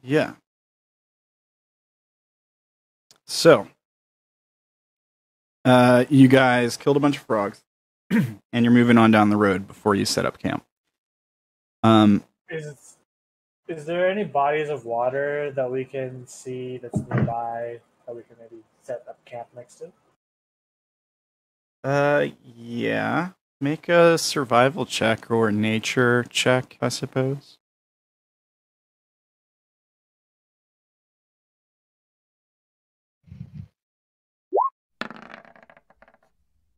Yeah. So, you guys killed a bunch of frogs, and you're moving on down the road before you set up camp. Is there any bodies of water that we can see that's nearby that we can maybe set up camp next to? Yeah. Make a survival check or nature check, I suppose.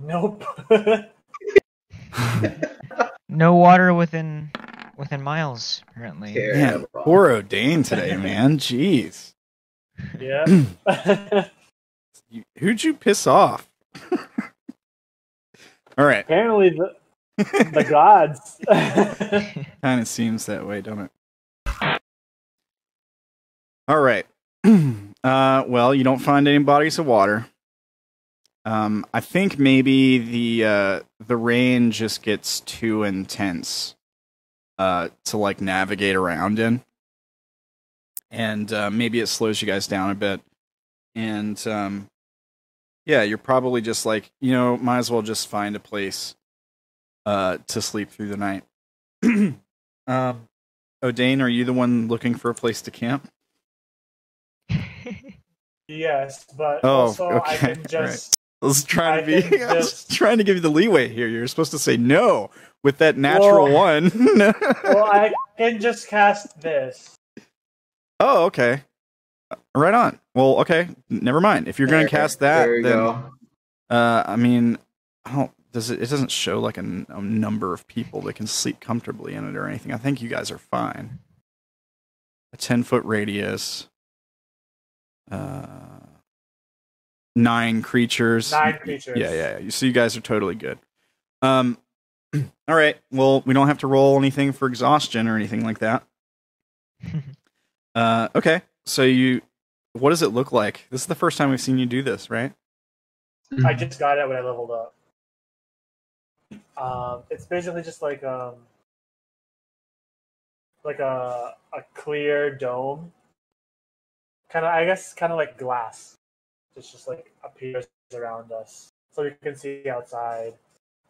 Nope. No water within miles, apparently. Man, poor Odayn today, man. Jeez. Yeah. Who'd you piss off? All right. Apparently the gods. Kind of seems that way, don't it? All right. Well, you don't find any bodies of water. I think maybe the rain just gets too intense to like navigate around in, and maybe it slows you guys down a bit. And yeah, you're probably just like, might as well just find a place to sleep through the night. Odayn, are you the one looking for a place to camp? Yes, but also okay. I can just. Right. I was trying to give you the leeway here. You're supposed to say no with that natural one. Well, I can just cast this. Oh, okay. Right on. Well, okay. Never mind. If you're going to cast that, then I mean, it doesn't show like a number of people that can sleep comfortably in it or anything. I think you guys are fine. A 10-foot radius. 9 creatures. 9 creatures. Yeah. So you guys are totally good. All right. Well, we don't have to roll anything for exhaustion or anything like that. Okay. So what does it look like? This is the first time we've seen you do this, right? I just got it when I leveled up. It's basically just like a clear dome. Kind of like glass. It's just like appears around us, so you can see outside,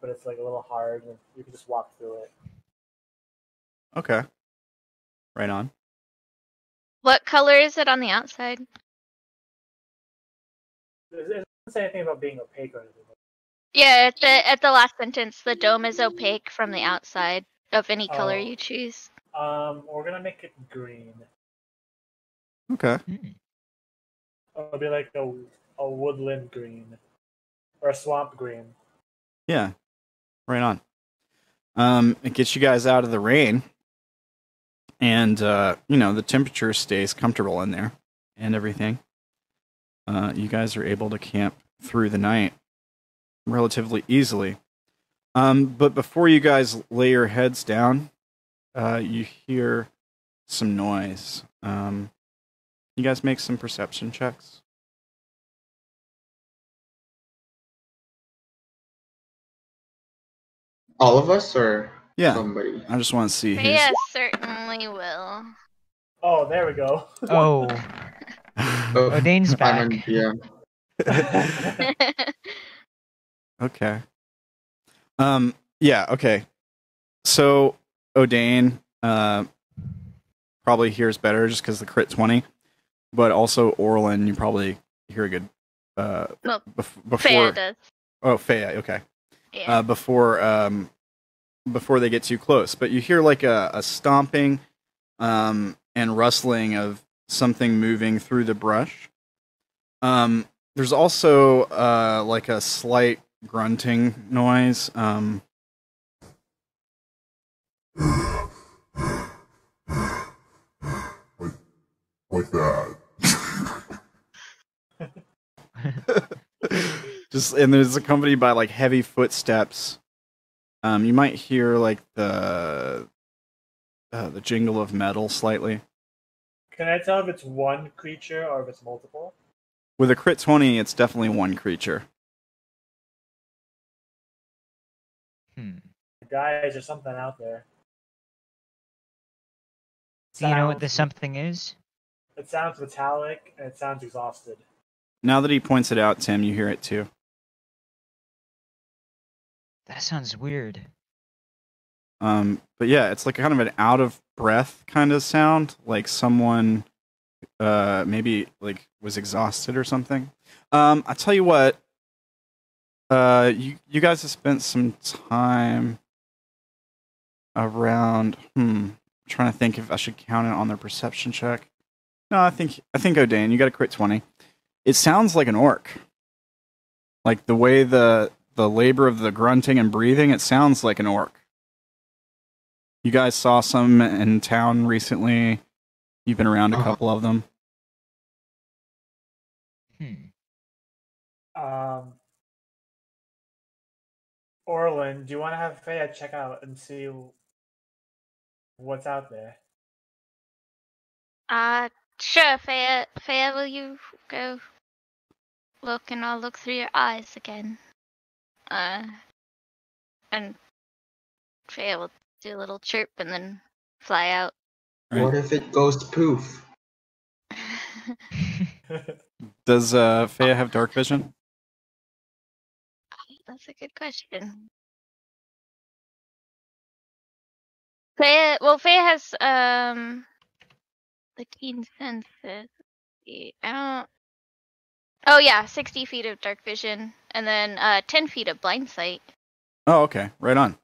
but it's like a little hard, and you can just walk through it. Okay. Right on. What color is it on the outside? It doesn't say anything about being opaque or anything. Yeah, at the last sentence, the dome is opaque from the outside of any color you choose. We're gonna make it green. Okay. It'll be like a woodland green or a swamp green. Yeah. Right on. It gets you guys out of the rain, and the temperature stays comfortable in there and everything. You guys are able to camp through the night relatively easily. But before you guys lay your heads down, you hear some noise. You guys make some perception checks. All of us, or somebody? I just want to see. Freya certainly will. Oh, there we go. Oh. Odayn's back. Okay. Yeah. Okay. So Odayn probably hears better just because the crit 20, but also Orilyn, you probably hear a good. Before Freya does. Oh, Freya. Okay. Yeah. Before they get too close, but you hear like a stomping, and rustling of something moving through the brush. There's also like a slight grunting noise. Like that. And there's accompanied by like heavy footsteps. You might hear like the jingle of metal slightly. Can I tell if it's one creature or if it's multiple? With a crit 20, it's definitely one creature. Guys, there's something out there. Do you know what the something is? It sounds metallic and it sounds exhausted. Now that he points it out, Tim, you hear it too. That sounds weird. But yeah, it's like kind of an out of breath kind of sound, like someone maybe like was exhausted or something. I tell you what, you guys have spent some time around. I'm trying to think if I should count it on their perception check. No, I think Odayn, you got a crit 20. It sounds like an orc. Like the way the labor of the grunting and breathing, it sounds like an orc. You guys saw some in town recently. You've been around a couple of them. Orilyn, do you want to have Faya check out and see what's out there? Sure, Faya. Faya, will you go look and I'll look through your eyes again? And Faya will do a little chirp and then fly out. Right. What if it goes poof? Does Faya have dark vision? That's a good question. Faya has the keen senses. Oh yeah, 60 feet of dark vision, and then 10 feet of blind sight. Oh, okay, right on.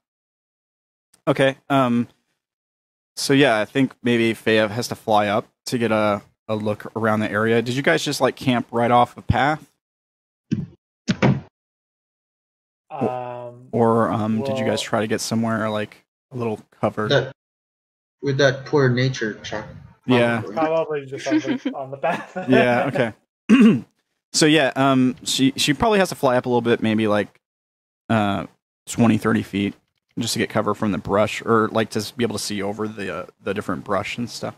Okay, so yeah, I think maybe Faya has to fly up to get a look around the area. Did you guys just like camp right off the path? Did you guys try to get somewhere like a little covered? With that poor nature check. Yeah. Probably just on the path. Yeah, okay. So yeah, she probably has to fly up a little bit, maybe like 20, 30 feet, just to get cover from the brush, or like to be able to see over the different brush and stuff.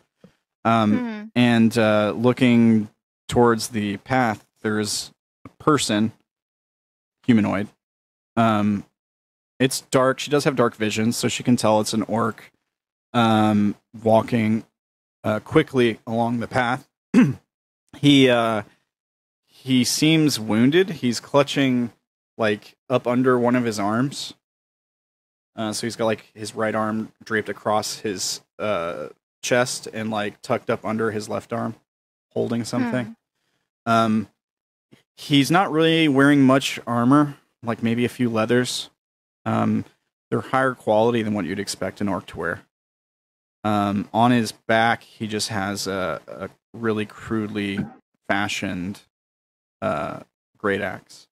And looking towards the path, there's a person, humanoid. It's dark. She does have dark vision, so she can tell it's an orc walking quickly along the path. He seems wounded. He's clutching like up under one of his arms. So he's got like his right arm draped across his chest and like tucked up under his left arm, holding something. He's not really wearing much armor, like maybe a few leathers. They're higher quality than what you'd expect an orc to wear. On his back, he just has a really crudely fashioned great axe.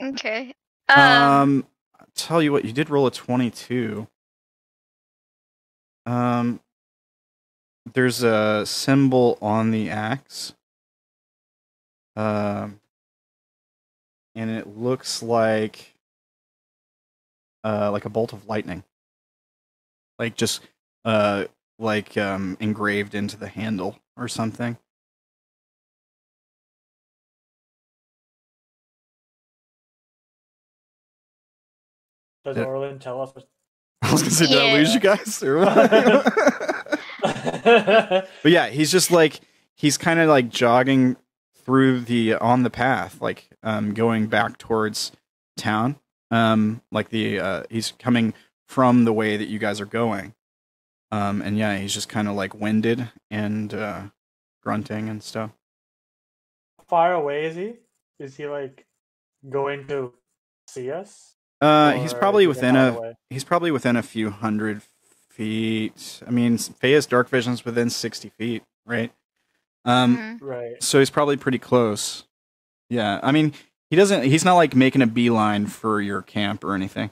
Okay. I'll tell you what, you did roll a 22. There's a symbol on the axe. And it looks like a bolt of lightning. Like just engraved into the handle or something. Does Orilyn tell us? I was gonna say, did I lose you guys? But yeah, he's just like, he's kind of like jogging through on the path, like going back towards town. He's coming from the way that you guys are going. And yeah, he's just kind of like winded and grunting and stuff. How far away is he? Is he like going to see us? He's probably within a few hundred feet. I mean, Faya's dark vision's within 60 feet, right? Right. So he's probably pretty close. Yeah, I mean, he's not like making a beeline for your camp or anything.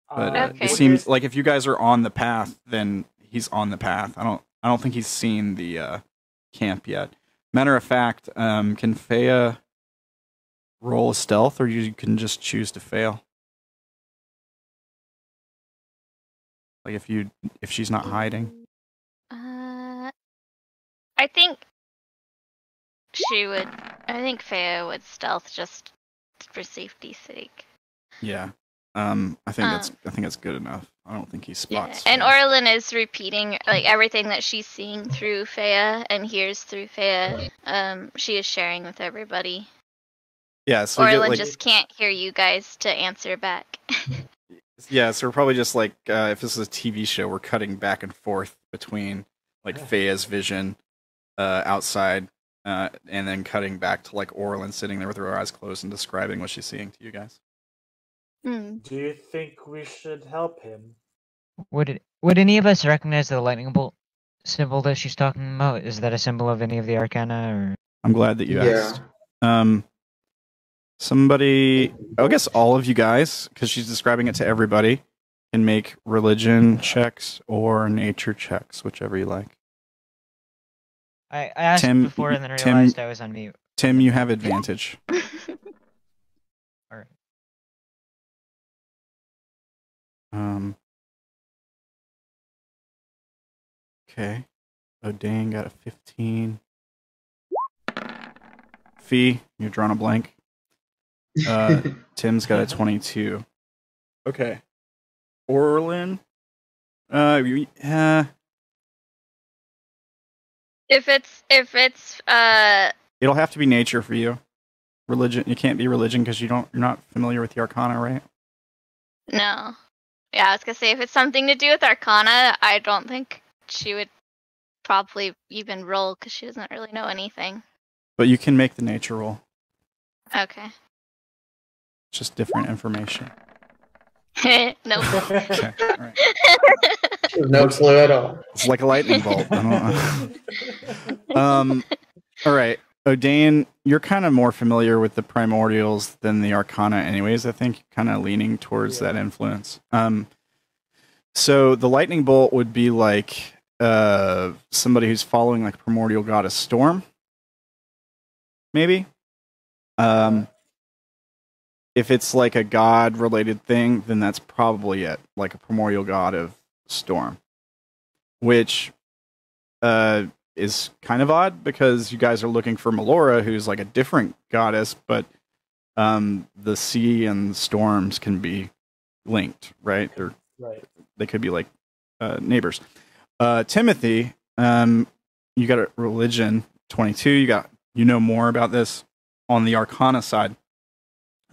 But it seems like if you guys are on the path, then he's on the path. I don't think he's seen the camp yet. Matter of fact, can Faya roll a stealth, or you can just choose to fail? Like if she's not hiding. I think Faya would stealth just for safety's sake. Yeah. I think that's good enough, I don't think he Yeah, spots. and Fea. Orilyn is repeating like everything that she's seeing through Fea and hears through Fea. She is sharing with everybody. Yeah, so we get Orilyn like just can't hear you guys to answer back. yeah, so we're probably just like if this is a TV show, we're cutting back and forth between like Fea's vision outside, and then cutting back to like Orilyn sitting there with her eyes closed and describing what she's seeing to you guys. Hmm. Do you think we should help him? Would any of us recognize the lightning bolt symbol that she's talking about? Is that a symbol of any of the arcana, or? I'm glad that you Yeah. asked. Somebody, I guess all of you guys, because she's describing it to everybody, can make religion checks or nature checks, whichever you like. I asked Tim- before and then Tim- realized I was on mute. Tim, you have advantage. Alright. Okay. Odayn got a 15. Fee, you're drawing a blank. Tim's got a 22. Okay. Orilyn. If it's It'll have to be nature for you. Religion, you can't be religion because you're not familiar with the Arcana, right? no. Yeah, I was gonna say if it's something to do with Arcana, I don't think she would probably even roll because she doesn't really know anything. But you can make the nature roll. Okay. It's just different information. Nope. Okay. All right. No clue at all. It's like a lightning bolt. I don't all right. Odayn, you're kind of more familiar with the primordials than the Arcana anyways, I think. Kind of leaning towards that influence. So the lightning bolt would be like somebody who's following like primordial goddess Storm. Maybe. If it's like a god-related thing, then that's probably it. Like a primordial god of Storm. Which is kind of odd because you guys are looking for Melora, who's like a different goddess, but the sea and storms can be linked, right? Right. They could be like neighbors. Timothy, you got a religion 22. You know more about this on the Arcana side.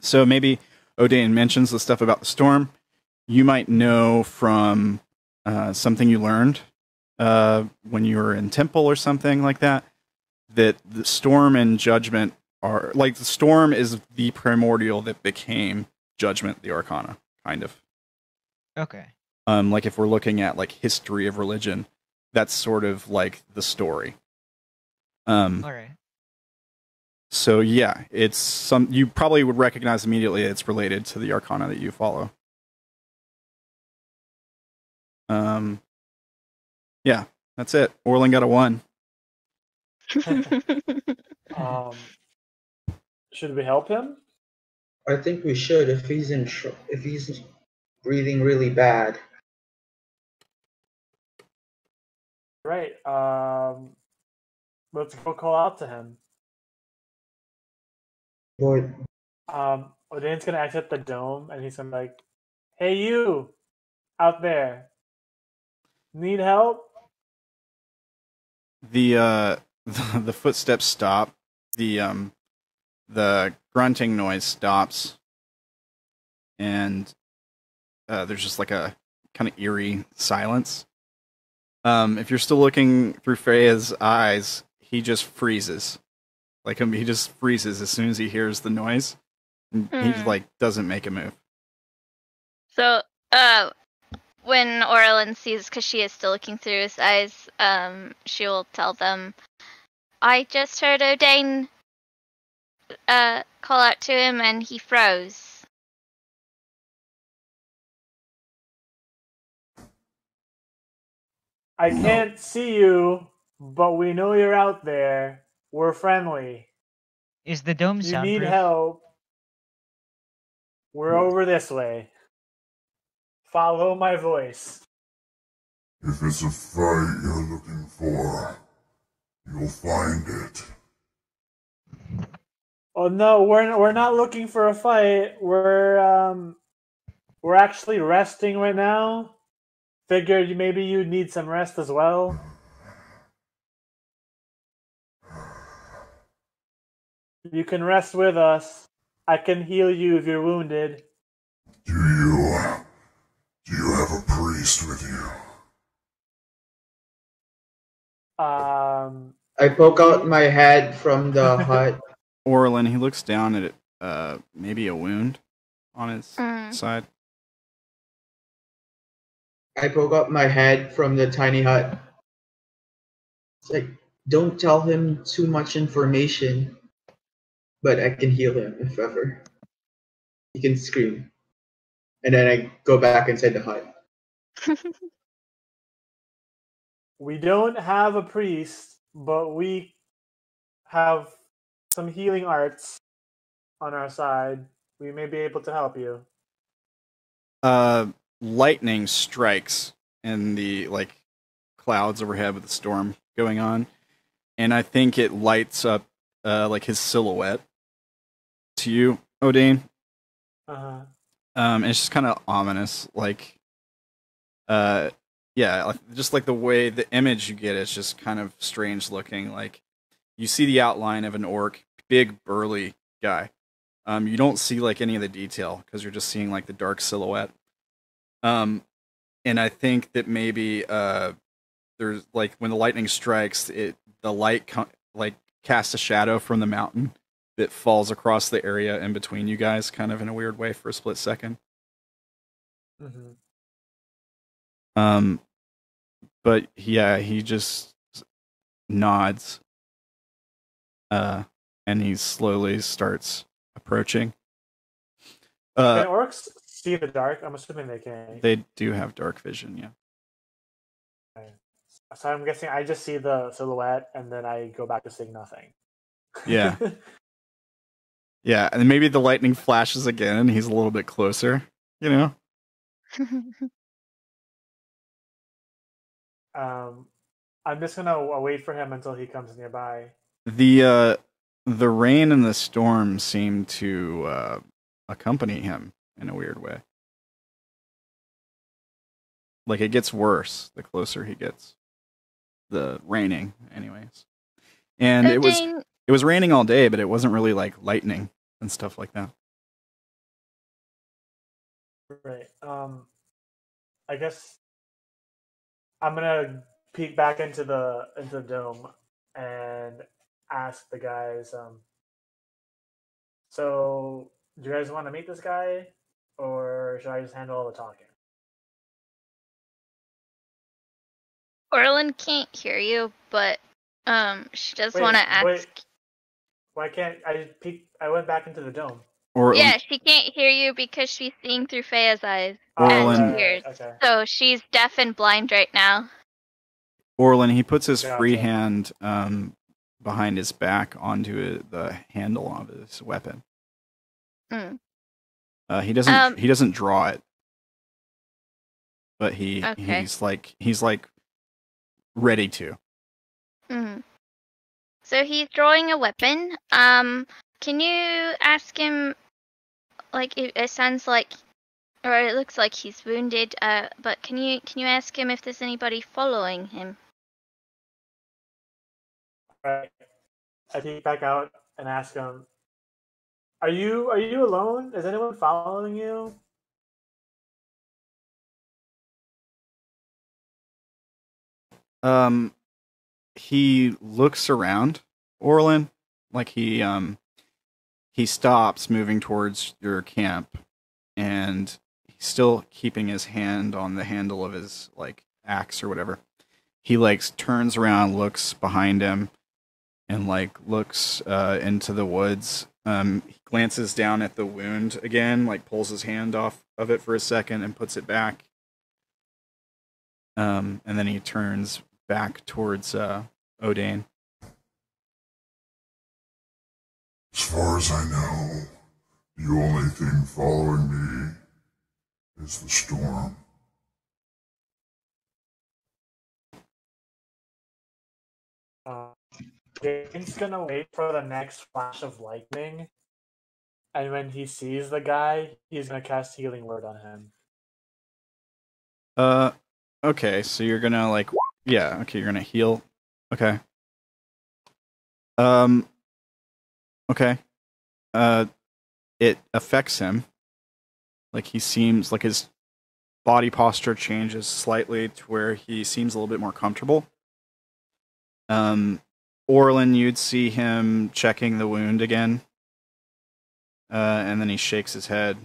So maybe Odayn mentions the stuff about the storm. You might know from something you learned when you were in temple or something like that, that the storm and judgment are like the storm is the primordial that became judgment, the Arcana, kind of. Okay. Like if we're looking at like history of religion, that's sort of like the story. Alright. So yeah, it's some you probably would recognize immediately it's related to the Arcana that you follow. Yeah, that's it. Orilyn got a 1. Should we help him? I think we should if he's breathing really bad. Right. Let's go call out to him. Boy, Odayn's gonna exit the dome and he's gonna be like, "Hey, you out there, need help?" The the footsteps stop. The grunting noise stops, and there's just like a kind of eerie silence. If you're still looking through Freya's eyes, he just freezes. Like he just freezes as soon as he hears the noise. He like doesn't make a move. So, when Orilyn sees, because she is still looking through his eyes, she will tell them, "I just heard Odayn call out to him, and he froze." I can't see you, but we know you're out there. We're friendly. Is the dome You soundproof? need help. We're over this way. Follow my voice. If it's a fight you're looking for, you'll find it. Oh no, we're not looking for a fight. We're actually resting right now. figured maybe you need some rest as well. You can rest with us. I can heal you if you're wounded. Do you have a priest with you? I poke out my head from the hut. Orilyn, he looks down at maybe a wound on his side. I poke out my head from the tiny hut. It's like, don't tell him too much information, but I can heal him if ever. He can scream. And then I go back inside the hut. We don't have a priest, but we have some healing arts on our side. We may be able to help you. Lightning strikes in the clouds overhead with the storm going on, and I think it lights up his silhouette to you, Odayn. It's just kind of ominous, just like the way the image you get is just kind of strange looking. Like you see the outline of an orc, big burly guy. You don't see any of the detail because you're just seeing the dark silhouette. And I think that maybe there's when the lightning strikes, the light casts a shadow from the mountain that falls across the area in between you guys, kind of in a weird way for a split second. But yeah, he just nods, and he slowly starts approaching. Can orcs see the dark? I'm assuming they can. They do have dark vision, yeah. Okay. So I'm guessing I just see the silhouette, and then I go back to seeing nothing. Yeah. Yeah, and maybe the lightning flashes again, and he's a little bit closer, you know? I'm just gonna wait for him until he comes nearby. The rain and the storm seem to accompany him in a weird way. It gets worse the closer he gets. The raining, anyways. And it was raining all day, but it wasn't really lightning and stuff like that. Right. I guess I'm gonna peek back into the dome and ask the guys. So, do you guys want to meet this guy, or should I just handle all the talking? Orilyn can't hear you, but she does want to ask. Wait. Why can't I peek? I went back into the dome. Yeah, she can't hear you because she's seeing through Feya's eyes and ears. Okay. So she's deaf and blind right now. Orilyn, he puts his free hand behind his back onto the handle of his weapon. He doesn't draw it, but he's ready to. So he's drawing a weapon. Can you ask him? It sounds like, or it looks like he's wounded. But can you ask him if there's anybody following him? Right. I peek back out and ask him, Are you alone? Is anyone following you? He looks around, Orilyn, he stops moving towards your camp, and he's still keeping his hand on the handle of his axe or whatever. He turns around, looks behind him, and looks into the woods. He glances down at the wound again, pulls his hand off of it for a second and puts it back. And then he turns back towards Odayn. As far as I know, the only thing following me is the storm. Jane's gonna wait for the next flash of lightning, and when he sees the guy, he's gonna cast Healing Word on him. Okay, so you're gonna like, yeah. Okay, you're gonna heal. Okay. Okay. It affects him. Like he seems like his body posture changes slightly to where he seems a little bit more comfortable. Orilyn, you'd see him checking the wound again. And then he shakes his head.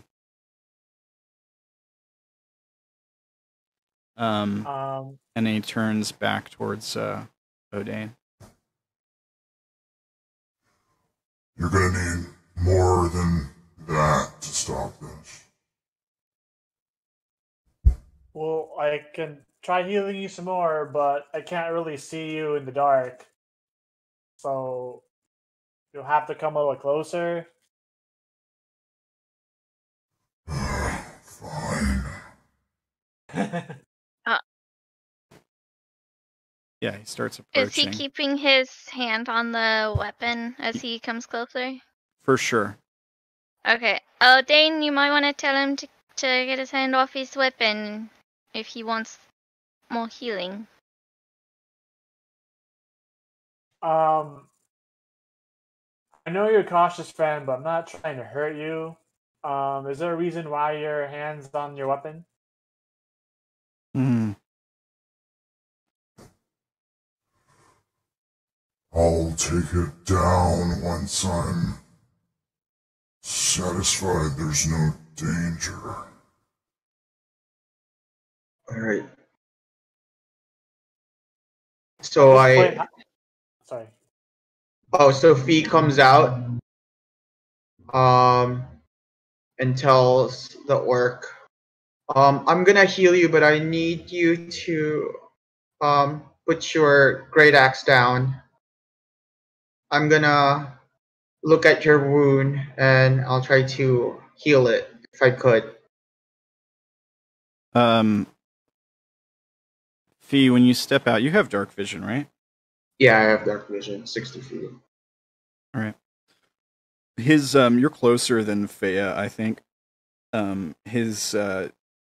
And then he turns back towards Odayn. You're gonna need more than that to stop this. Well, I can try healing you some more, but I can't really see you in the dark. So you'll have to come a little closer. Fine. Yeah, he starts Is approaching. he keeping his hand on the weapon as he comes closer? For sure. Okay. Odayn, you might want to tell him to get his hand off his weapon if he wants more healing. I know you're a cautious friend, but I'm not trying to hurt you. Is there a reason why your hand's on your weapon? I'll take it down once I'm satisfied there's no danger. Alright. So Sorry. Oh, so Fee comes out, and tells the orc, I'm gonna heal you, but I need you to, put your great axe down. I'm gonna look at your wound, and I'll try to heal it, if I could. Fee, when you step out, you have dark vision, right? Yeah, I have dark vision, 60 feet. Alright. His, you're closer than Fea, I think. His,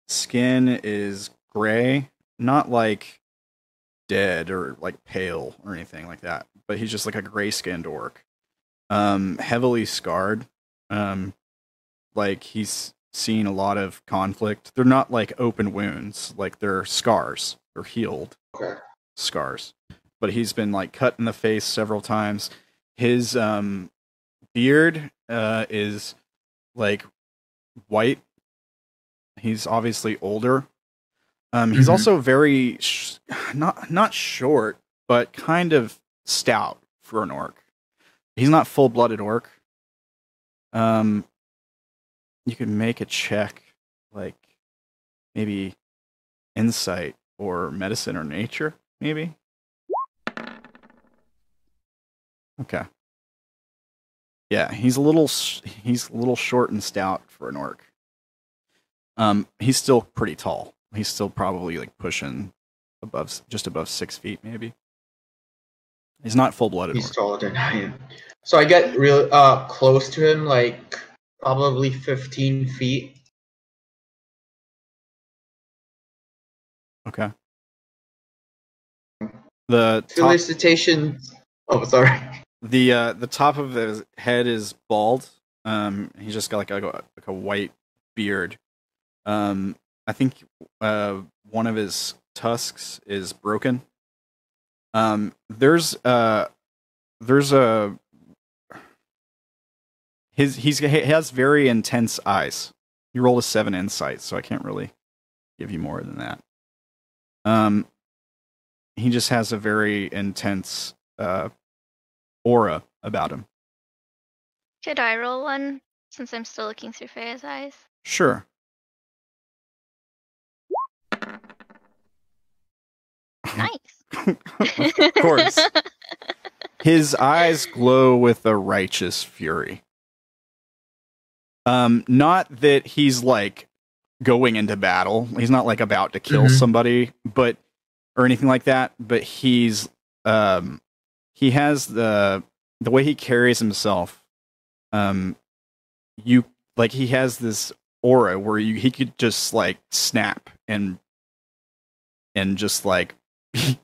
skin is gray, not like dead or like pale or anything like that, but he's just like a gray-skinned orc. Heavily scarred. Like he's seen a lot of conflict. They're not like open wounds, like they're scars. They're healed scars. But he's been like cut in the face several times. His beard is like white. He's obviously older. He's also very not short, but kind of stout for an orc. He's not full-blooded orc. You can make a check, like maybe insight or medicine or nature, maybe. Okay. Yeah, he's a little short and stout for an orc. He's still pretty tall. He's still probably like pushing just above 6 feet, maybe. He's not full-blooded. He's taller than I am. So I get real close to him, like probably 15 feet. Okay. The Felicitation. Oh, sorry. The top of his head is bald. He's just got like a white beard. I think one of his tusks is broken. He has very intense eyes. You rolled a 7 insight, so I can't really give you more than that. He just has a very intense aura about him. Could I roll one, since I'm still looking through Freya's eyes? Sure. Nice. Of course. His eyes glow with a righteous fury. Not that he's like going into battle. He's not like about to kill somebody, but or anything like that. But he's he has the way he carries himself. He has this aura where he could just like snap and and just like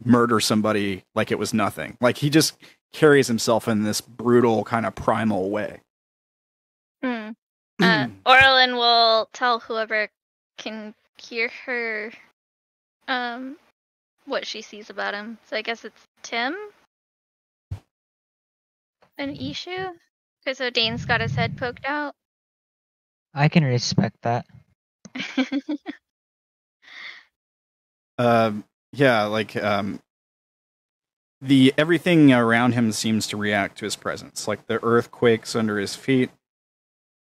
murder somebody like it was nothing. Like he just carries himself in this brutal kind of primal way. Orilyn will tell whoever can hear her what she sees about him. So I guess it's Tim and Ishu? Because Odayn's got his head poked out. I can respect that. Yeah, like the everything around him seems to react to his presence. Like the earth quakes under his feet,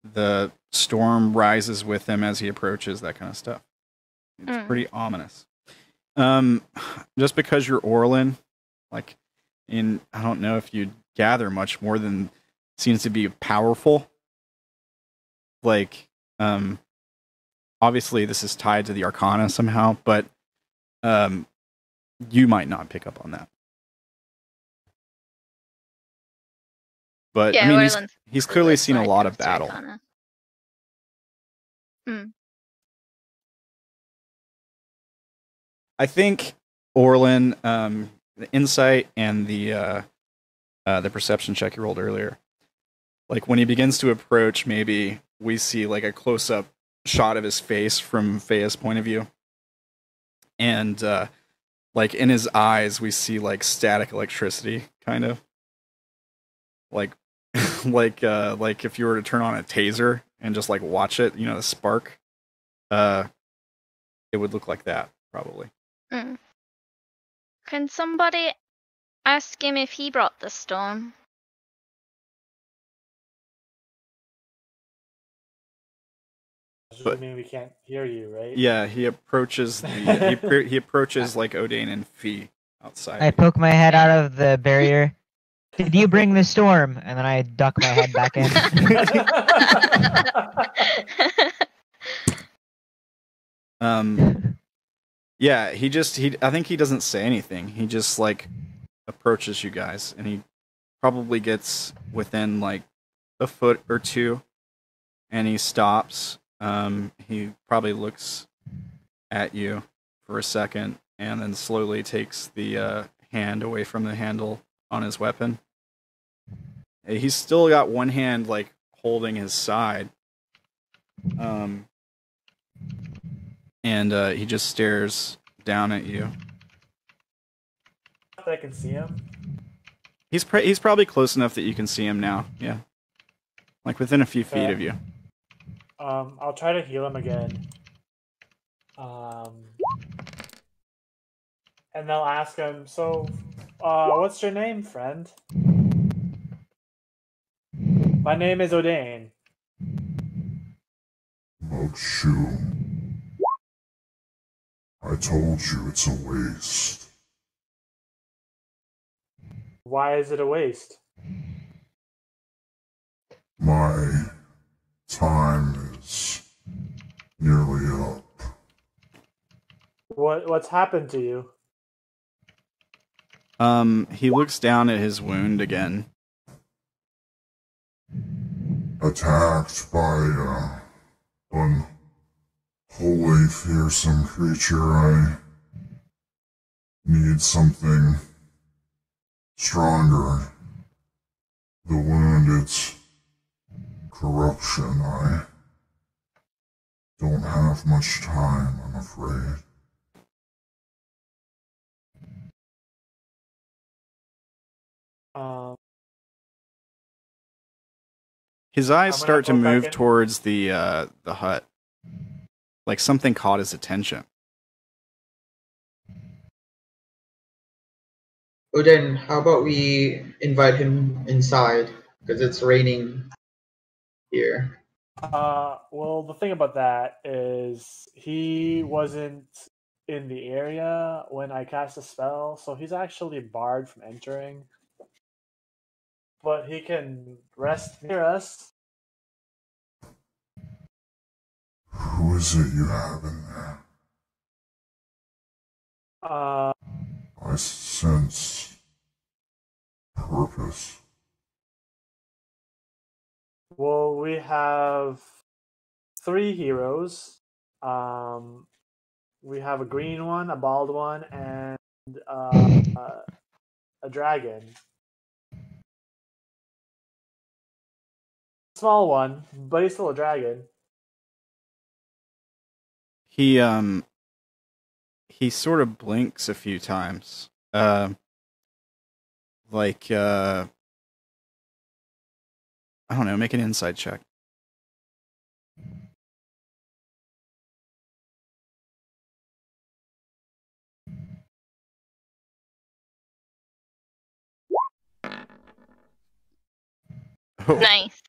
the storm rises with him as he approaches, that kind of stuff. It's pretty ominous. Just because you're Orilyn, like, I don't know if you'd gather much more than seems to be powerful. Like, obviously this is tied to the Arcana somehow, but you might not pick up on that. But yeah, I mean, he's clearly seen a lot of battle. I think Orilyn, the insight and the perception check you rolled earlier, like when he begins to approach, maybe we see like a close-up shot of his face from Fea's point of view, and like in his eyes we see like static electricity, kind of like like if you were to turn on a taser and just like watch it, the spark, it would look like that probably. Can somebody ask him if he brought the storm? I mean, we can't hear you, right? Yeah, he approaches he approaches like Odayn and Fee outside. I poke my head out of the barrier. Did you bring the storm? And then I duck my head back in. Yeah, I think he doesn't say anything. He just like approaches you guys, and he probably gets within like a foot or two, and he stops. He probably looks at you for a second, and then slowly takes the hand away from the handle on his weapon. He's still got one hand like holding his side. And he just stares down at you. I can see him. He's probably close enough that you can see him now. Yeah, like within a few feet of you. I'll try to heal him again. And they'll ask him, so, what's your name, friend? My name is Odayn. Bogsu. I told you it's a waste. Why is it a waste? My time is nearly up. What's happened to you? He looks down at his wound again. Attacked by unholy, fearsome creature. I need something stronger. The wound, it's corruption. I don't have much time, I'm afraid. His eyes start to move towards the hut. Like something caught his attention. Odayn, how about we invite him inside? Because it's raining here. Well, the thing about that is he wasn't in the area when I cast a spell, so he's actually barred from entering. But he can rest near us. Who is it you have in there? I sense purpose. Well, we have 3 heroes. We have a green one, a bald one, and a dragon. Small one, but he's still a dragon. He sort of blinks a few times. Like I don't know, make an insight check. Oh, Nice.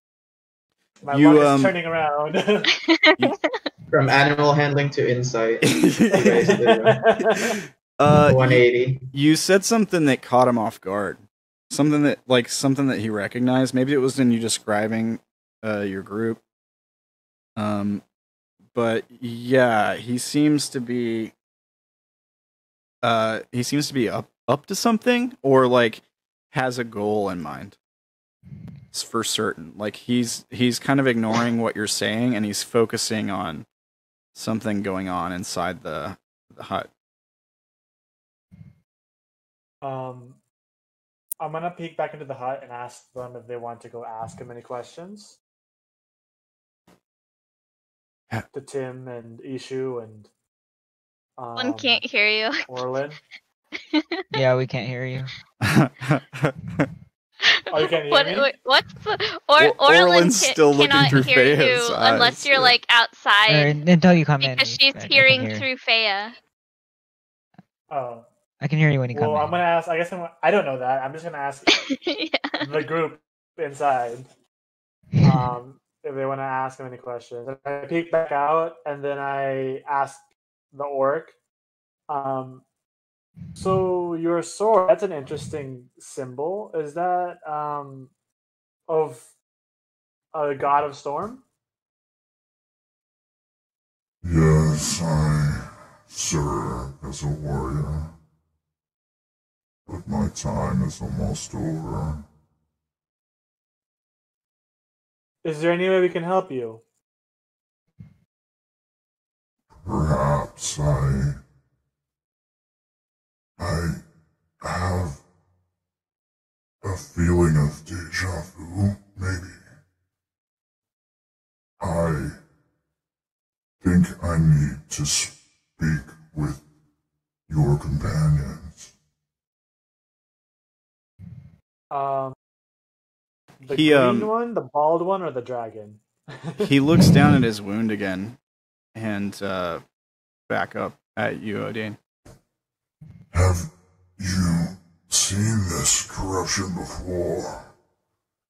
My You, luck is turning around. From animal handling to insight. You guys did a 180. You said something that caught him off guard. Something that he recognized. Maybe it was in you describing your group. But yeah, he seems to be up to something, or like has a goal in mind. It's for certain. Like he's kind of ignoring what you're saying, and he's focusing on something going on inside the hut. I'm gonna peek back into the hut and ask them if they want to go ask him any questions. To Tim and Ishu and One can't hear you. Orilyn. Yeah, we can't hear you. Oh, you can't hear me? What's the Orlyn's Orilyn still looking cannot through hear Fea's you eyes. unless you're like Or outside until you come in. because she's I can hearing hear. through Fea. Oh. I can hear you when you come Well, in. I'm gonna ask. I guess I don't know that. I'm just gonna ask Yeah. the group inside if they want to ask him any questions. And I peek back out, and then I ask the orc. So your sword—that's an interesting symbol. Is that of a god of storm? Yes, I serve as a warrior. But my time is almost over. Is there any way we can help you? Perhaps I have a feeling of deja vu, maybe. I think I need to speak with your companions. The He, green one, the bald one, or the dragon? He looks down at his wound again, and back up at you, Odayn. Have you seen this corruption before?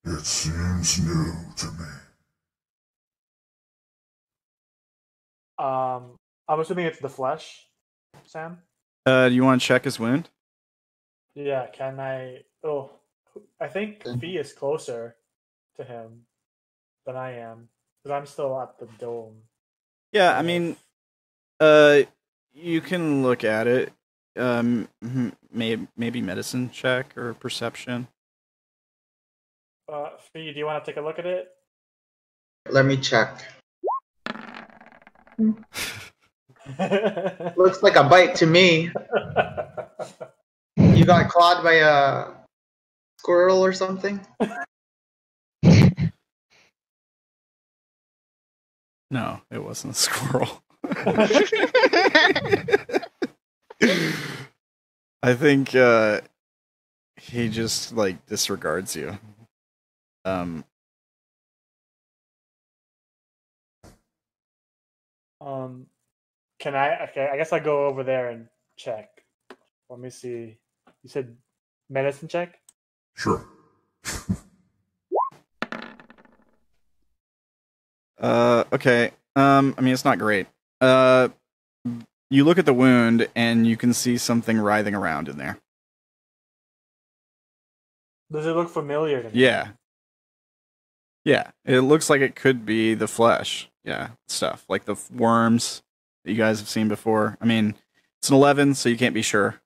It seems new to me. I'm assuming it's the flesh, Sam. Do you want to check his wound? Yeah, can I? Oh, I think Fee is closer to him than I am because I'm still at the dome. Yeah, I mean, you can look at it. Maybe medicine check or perception. Fee, do you want to take a look at it? Let me check. Looks like a bite to me. You got clawed by a squirrel or something? No, it wasn't a squirrel. I think he just like disregards you. Can I? Okay, I guess I go over there and check. Let me see. You said medicine check? Sure. Okay. I mean, it's not great. You look at the wound and you can see something writhing around in there. Does it look familiar to me? Yeah. Yeah, it looks like it could be the flesh. Yeah, stuff like the worms that you guys have seen before. I mean, it's an 11, so you can't be sure.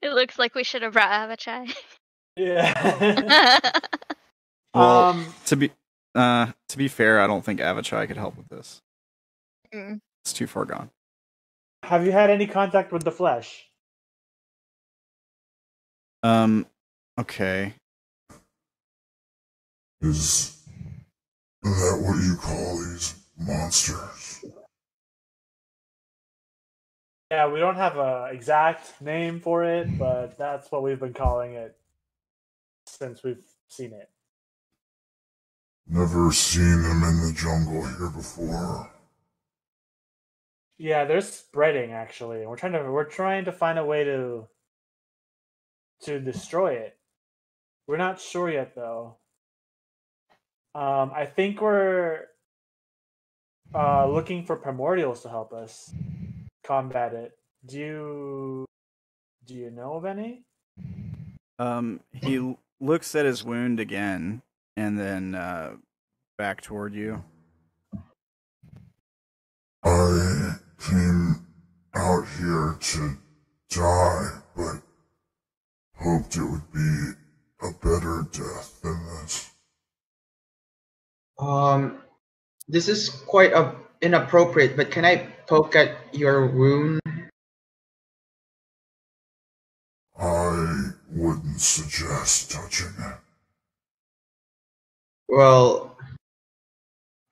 It looks like we should have brought Avachai. Yeah. Well, to be fair, I don't think Avachai could help with this. Mm. It's too far gone. Have you had any contact with the flesh? Okay. Is that what you call these monsters? Yeah, we don't have a exact name for it, but that's what we've been calling it since we've seen it. Never seen them in the jungle here before. Yeah, they're spreading actually. We're trying to find a way to destroy it. We're not sure yet though. I think we're looking for primordials to help us combat it. Do you know of any? He looks at his wound again, and then back toward you. I came out here to die, but hoped it would be a better death than this. This is quite inappropriate, but can I poke at your wound? I wouldn't suggest touching it. Well,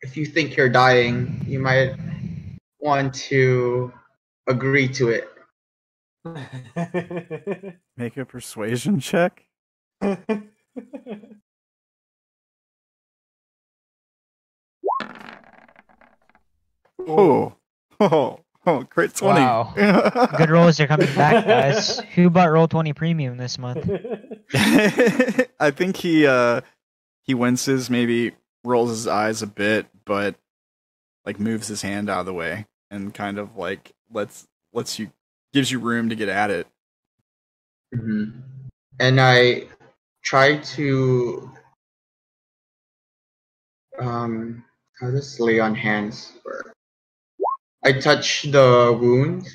if you think you're dying, you might want to agree to it. Make a persuasion check. Oh, crit 20. Wow. Good rolls are coming back, guys. Who bought Roll20 Premium this month? I think he winces, maybe rolls his eyes a bit, but like moves his hand out of the way and kind of like gives you room to get at it. Mm-hmm. And I try to how does lay on hands work? I touch the wound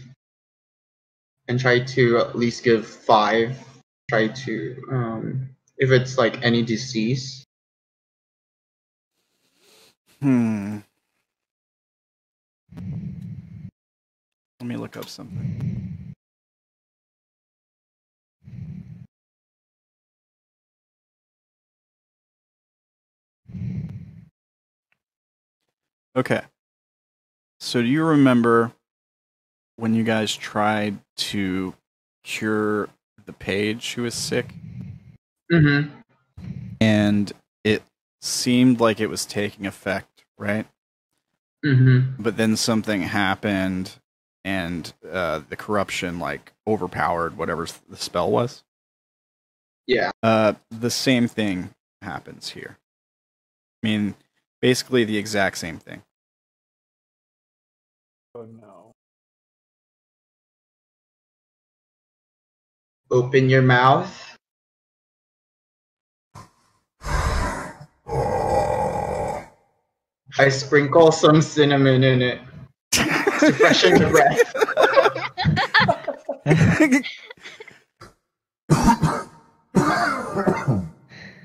and try to at least give 5. Try to if it's like any disease. Let me look up something. Okay. So do you remember when you guys tried to cure the page who was sick? Mm-hmm. And it seemed like it was taking effect, right? Mm-hmm. But then something happened and the corruption like overpowered whatever the spell was. Yeah. The same thing happens here. I mean, basically the exact same thing. Oh no. Open your mouth. I sprinkle some cinnamon in it to freshen the breath.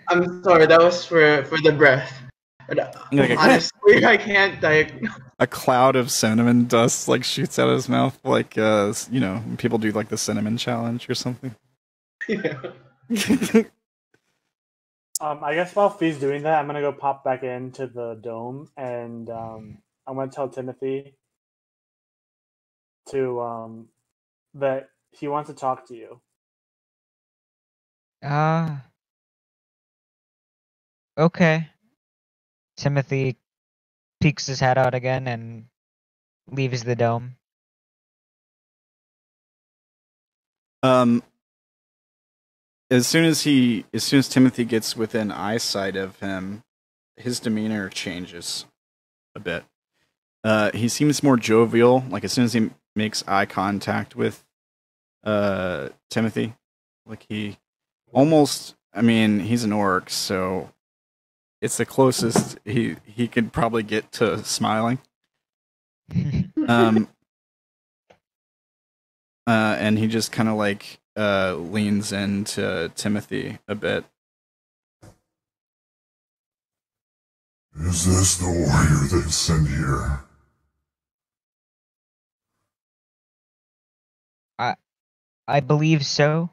I'm sorry, that was for the breath. But honestly, I can't diagnose. A cloud of cinnamon dust like shoots out of his mouth, like when people do like the cinnamon challenge or something. Yeah. I guess while Fee's doing that, I'm gonna go pop back into the dome, and I'm gonna tell Timothy to that he wants to talk to you. Okay. Timothy peeks his head out again and leaves the dome. As soon as Timothy gets within eyesight of him, his demeanor changes a bit. He seems more jovial. Like as soon as he makes eye contact with Timothy, like he almost. I mean, he's an orc, so it's the closest he could probably get to smiling. And he just kind of like leans into Timothy a bit. Is this the warrior they sent here? I believe so.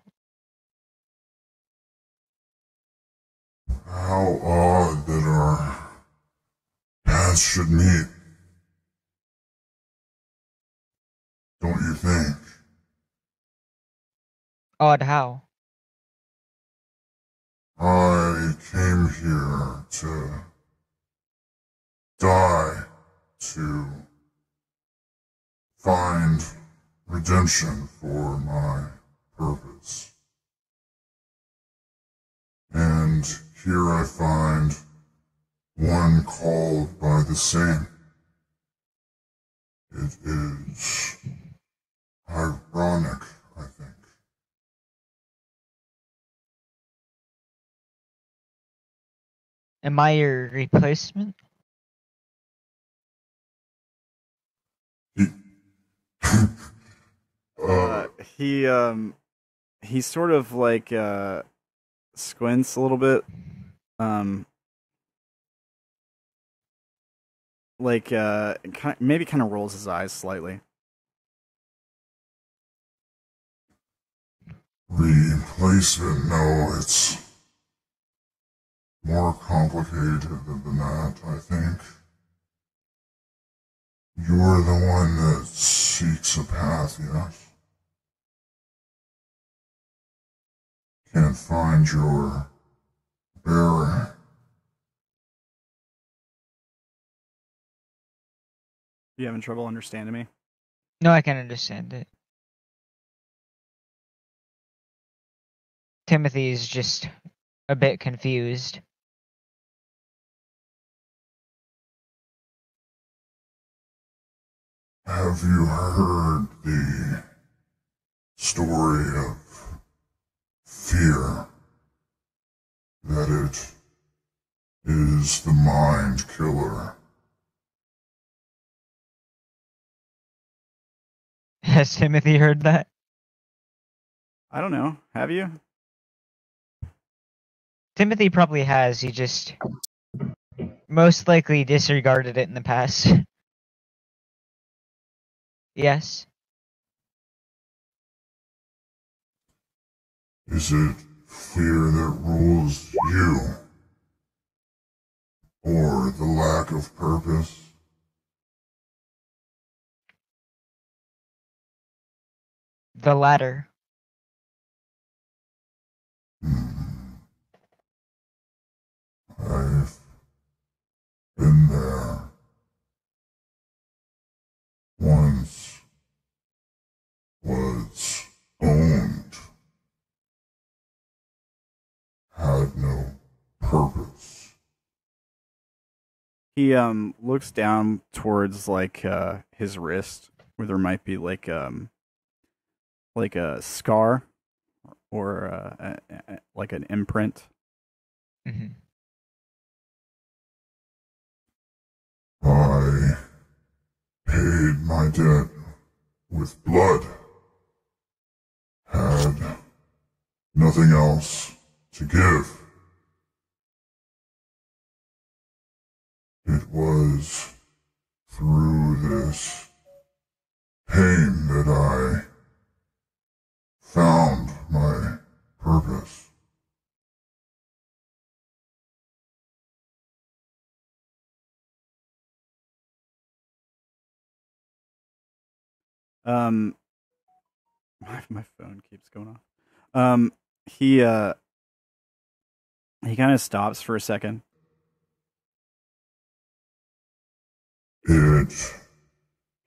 How odd that our paths should meet. Don't you think? Odd how? I came here to die, to find redemption for my purpose. And here I find one called by the same. It is ironic, I think. Am I your replacement? He, He sort of like squints a little bit, like maybe kind of rolls his eyes slightly. replacement, no, it's more complicated than that, I think. You're the one that seeks a path, yes? Can't find your bearer. You having trouble understanding me? No, I can understand it. Timothy is just a bit confused. Have you heard the story of fear? That it is the mind killer. Has Timothy heard that? I don't know. Have you? Timothy probably has. He just most likely disregarded it in the past. Yes. Is it fear that rules you? Or the lack of purpose? The latter. I've been there. Once was owned. Had no purpose. He looks down towards like his wrist where there might be like a scar or like an imprint. Mm-hmm. I paid my debt with blood. Had nothing else to give. It was through this pain that I found my purpose. My phone keeps going off. He kind of stops for a second. It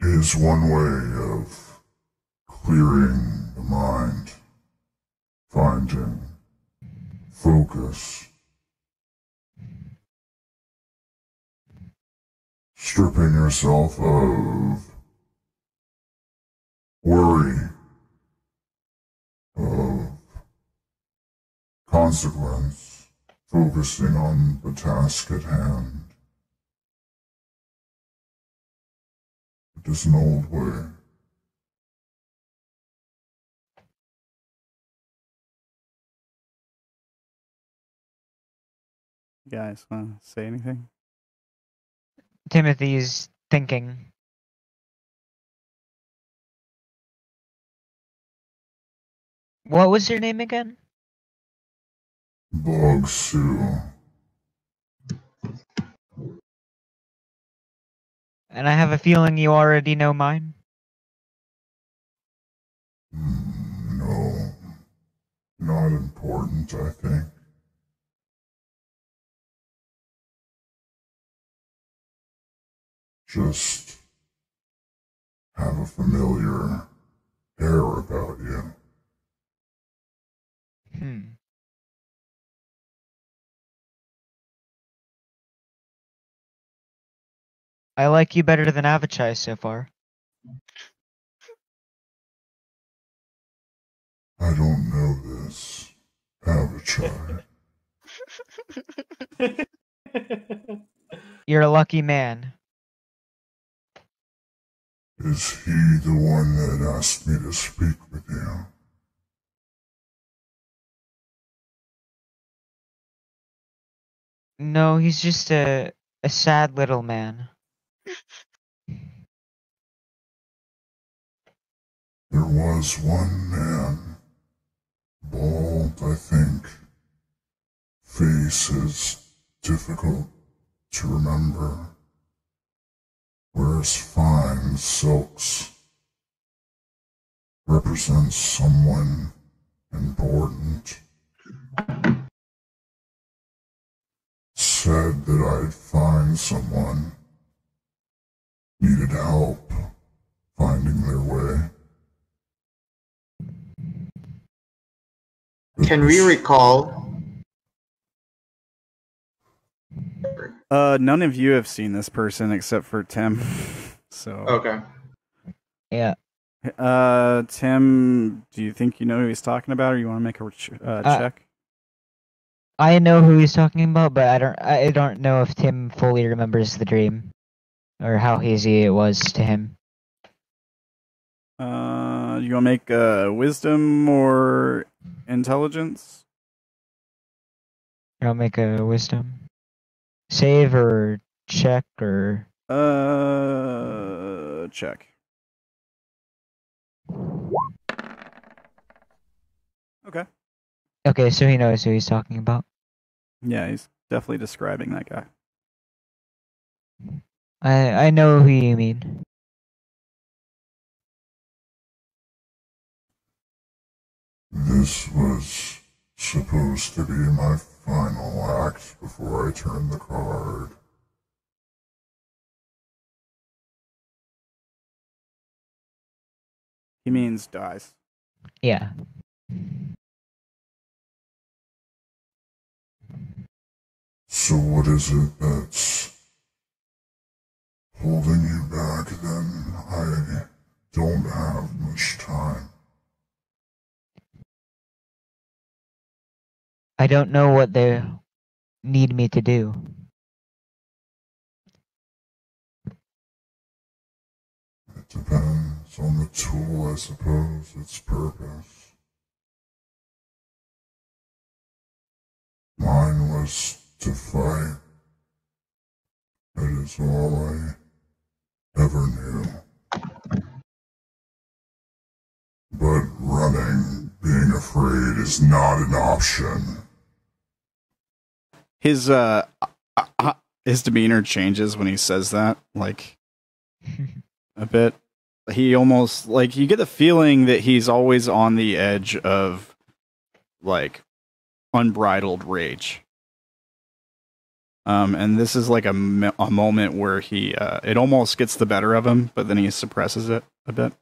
is one way of clearing the mind, finding focus, stripping yourself of worry, of consequence, focusing on the task at hand. It is an old way. You guys want to say anything? Timothy's thinking. What was your name again? Bogsu. And I have a feeling you already know mine. No, not important, I think. Just have a familiar air about you. I like you better than Avachai so far. I don't know this, Avachai. You're a lucky man. Is he the one that asked me to speak with you? No, he's just a sad little man. There was one man, bald, I think. Face is difficult to remember. Wears fine silks. Represents someone important. Said that I'd find someone. Needed help finding their way. Can we recall? None of you have seen this person except for Tim. So. Okay. Yeah. Tim, do you think you know who he's talking about, or you want to make a check? I know who he's talking about, but I don't know if Tim fully remembers the dream or how hazy it was to him. You want to make wisdom or intelligence? I'll make a wisdom save or check or check. Okay. Okay, so he knows who he's talking about. Yeah, he's definitely describing that guy. I know who you mean. This was supposed to be my final act before I turned the card. He means dies. Yeah. So what is it that's holding you back then? I don't have much time. I don't know what they need me to do. It depends on the tool, I suppose, its purpose. Mine was to fight. It is all I ever knew. But running, being afraid, is not an option. His demeanor changes when he says that, like, a bit. He almost, like, you get the feeling that he's always on the edge of, like, unbridled rage. And this is like a moment where he, it almost gets the better of him, but then he suppresses it a bit.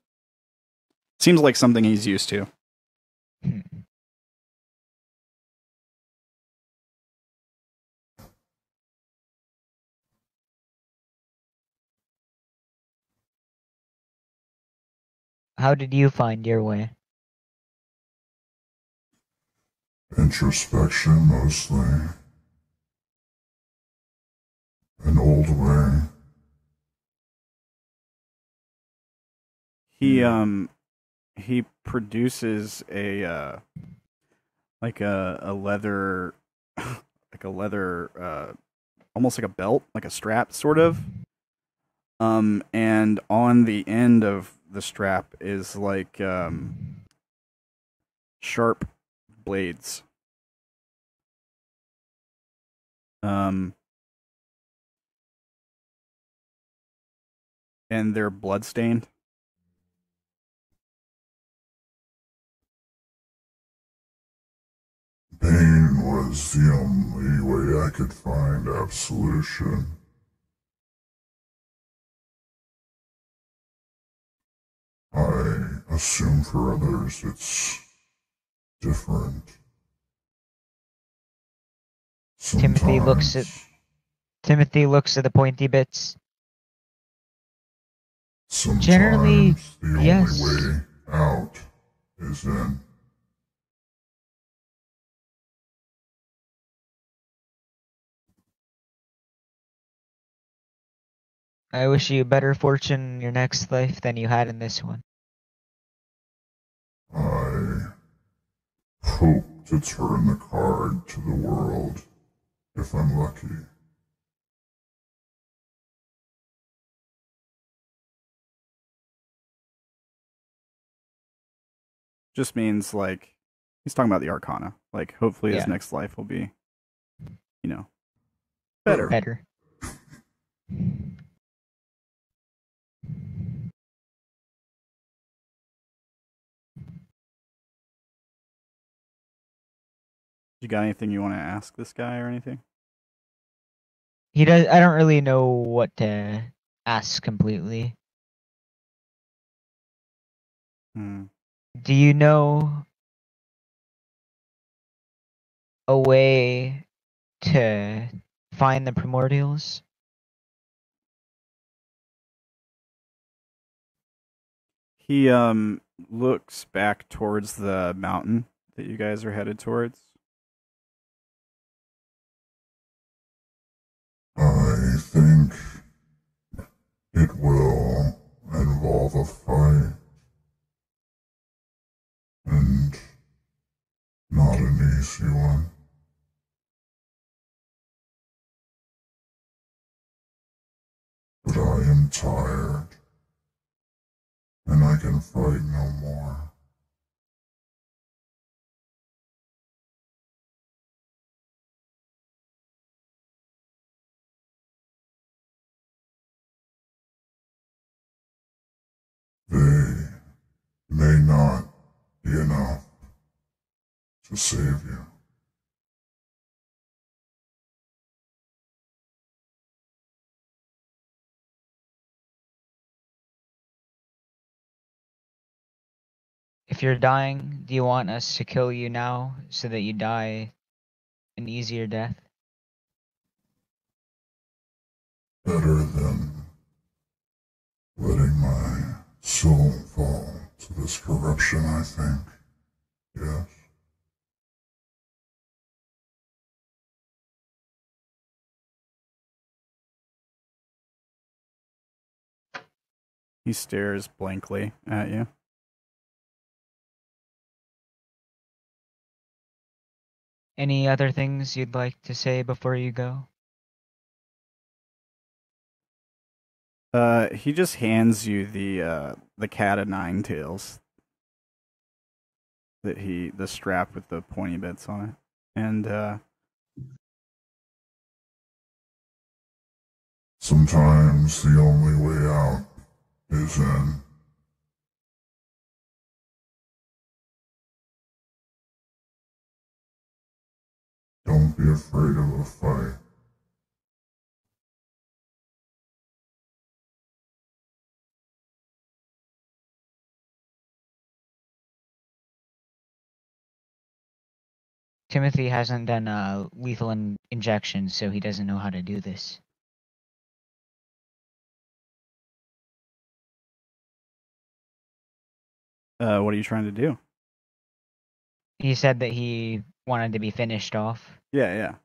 Seems like something he's used to. How did you find your way? Introspection, mostly. An old way. He produces a like a leather like a leather almost like a belt, like a strap sort of. And on the end of the strap is like sharp blades. And they're bloodstained. Pain was the only way I could find absolution. I assume for others it's different. Timothy looks at the pointy bits. Sometimes Generally, the yes. only way out is in. I wish you better fortune in your next life than you had in this one. I hope to turn the card to the world if I'm lucky. Just means like he's talking about the Arcana. Like hopefully his Yeah. next life will be, better. Better. You got anything you want to ask this guy or anything? He does. I don't really know what to ask completely. Do you know a way to find the primordials? He looks back towards the mountain that you guys are headed towards. I think it will involve a fight. And not an easy one. But I am tired, and I can fight no more. They may not be enough to save you. If you're dying, do you want us to kill you now so that you die an easier death? Better than letting my soul fall to this corruption, I think. Yes. He stares blankly at you. Any other things you'd like to say before you go? He just hands you the cat of nine tails. The strap with the pointy bits on it. And sometimes the only way out is in. Don't be afraid of a fight. Timothy hasn't done lethal injections, so he doesn't know how to do this. what are you trying to do? He said that he wanted to be finished off, Yeah.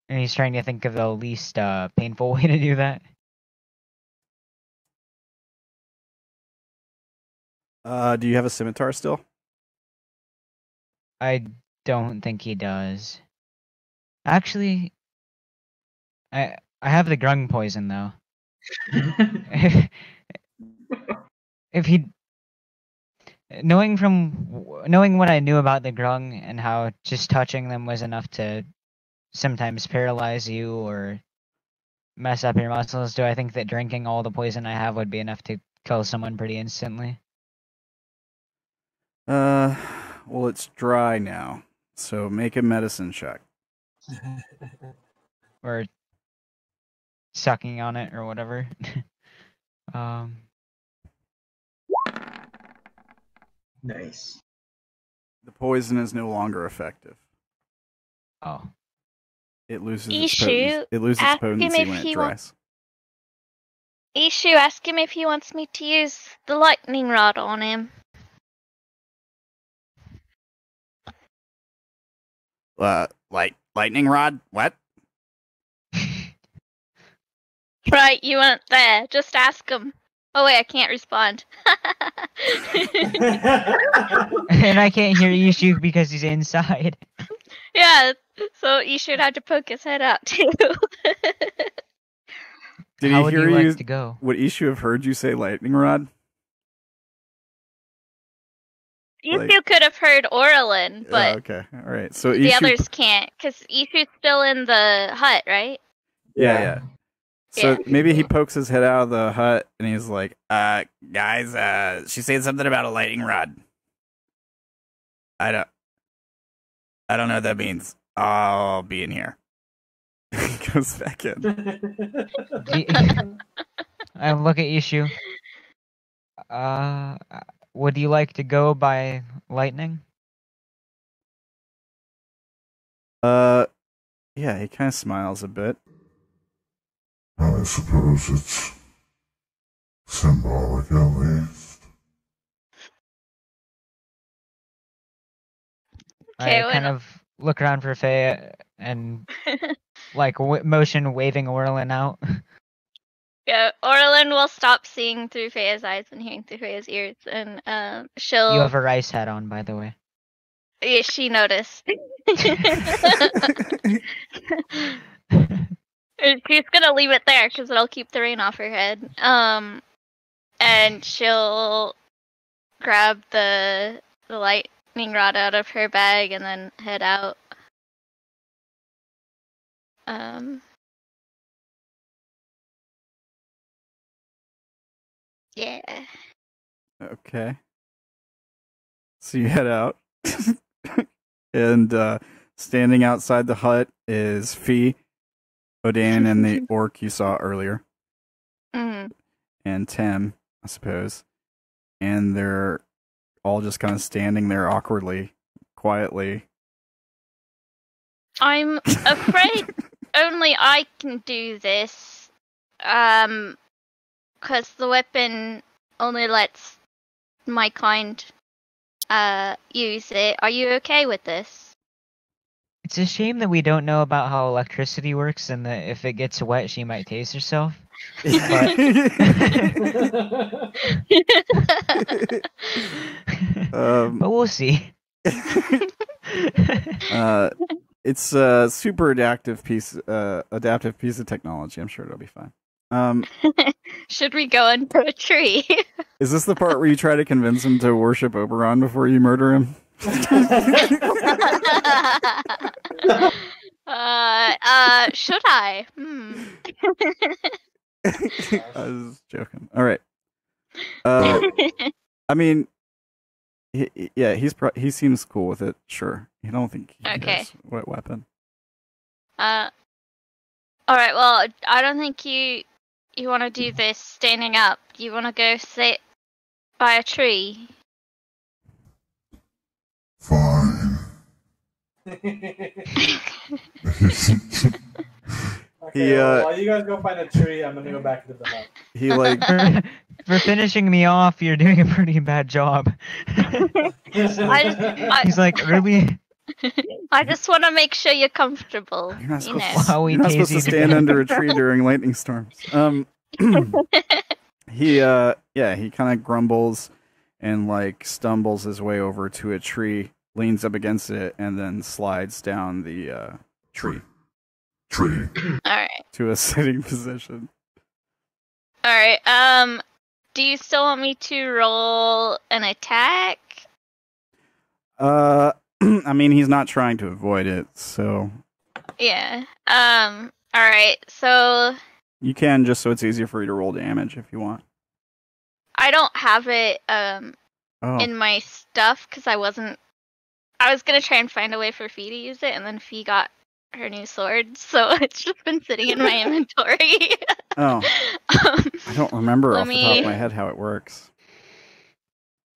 and he's trying to think of the least painful way to do that. Do you have a scimitar still? I don't think he does. Actually, I have the grung poison though. knowing what I knew about the grung and how just touching them was enough to sometimes paralyze you or mess up your muscles, do I think that drinking all the poison I have would be enough to kill someone pretty instantly? Well, it's dry now, so make a medicine check. Or sucking on it or whatever. Nice. The poison is no longer effective. Oh. It loses Ishu, its ask him potency if when it he dries. Ishu, ask him if he wants me to use the lightning rod on him. Lightning rod? What? Right, you weren't there. Just ask him. Oh wait, I can't respond. And I can't hear Ishu because he's inside. Yeah, so Ishu had to poke his head out too. Did How he would hear you you? like to go? Would Ishu have heard you say lightning rod? Ishu could have heard Orilyn, but okay, all right. So the Ishu, others can't, because Ishu's still in the hut, right? yeah. So Yeah. maybe he pokes his head out of the hut and he's like, guys, she said something about a lightning rod. I don't know what that means. I'll be in here. He goes back in. I look at Ishu. Would you like to go by lightning? Yeah, he kind of smiles a bit. I suppose it's symbolic at least. Okay, I kind of look around for Faye and like motion waving Orilyn out. Yeah, Orilyn will stop seeing through Freya's eyes and hearing through Freya's ears, and she'll. You have a rice hat on, by the way. Yeah, she noticed. She's gonna leave it there because it'll keep the rain off her head. And she'll grab the lightning rod out of her bag and then head out. Yeah. Okay. So you head out. And standing outside the hut is Fee, Odayn, and the orc you saw earlier. Mm. And Tim, I suppose. And they're all just kind of standing there awkwardly, quietly. I'm afraid only I can do this. Because the weapon only lets my kind use it. Are you okay with this? It's a shame that we don't know about how electricity works and that if it gets wet, she might tase herself. But we'll see. It's a super adaptive piece of technology. I'm sure it'll be fine. Should we go under a tree? Is this the part where you try to convince him to worship Oberon before you murder him? Should I? I was joking. All right. I mean, he seems cool with it. Sure. I don't think he has what weapon. All right. Well, I don't think you want to do this standing up. You want to go sit by a tree. Fine. Okay, well, while you guys go find a tree, I'm gonna go back into the hut. He like for finishing me off, you're doing a pretty bad job. He's like, really? I just want to make sure you're comfortable. You're not supposed, You're not supposed to stand under a tree during lightning storms. He kind of grumbles and like stumbles his way over to a tree, leans up against it, and then slides down the tree. Alright. To a sitting position. Alright, do you still want me to roll an attack? I mean, he's not trying to avoid it, so Yeah. Alright, so you can just so it's easier for you to roll damage if you want. I don't have it Oh, in my stuff because I was gonna try and find a way for Fee to use it, and then Fee got her new sword, so it's just been sitting in my inventory. oh, I don't remember let off the top of me- my head how it works.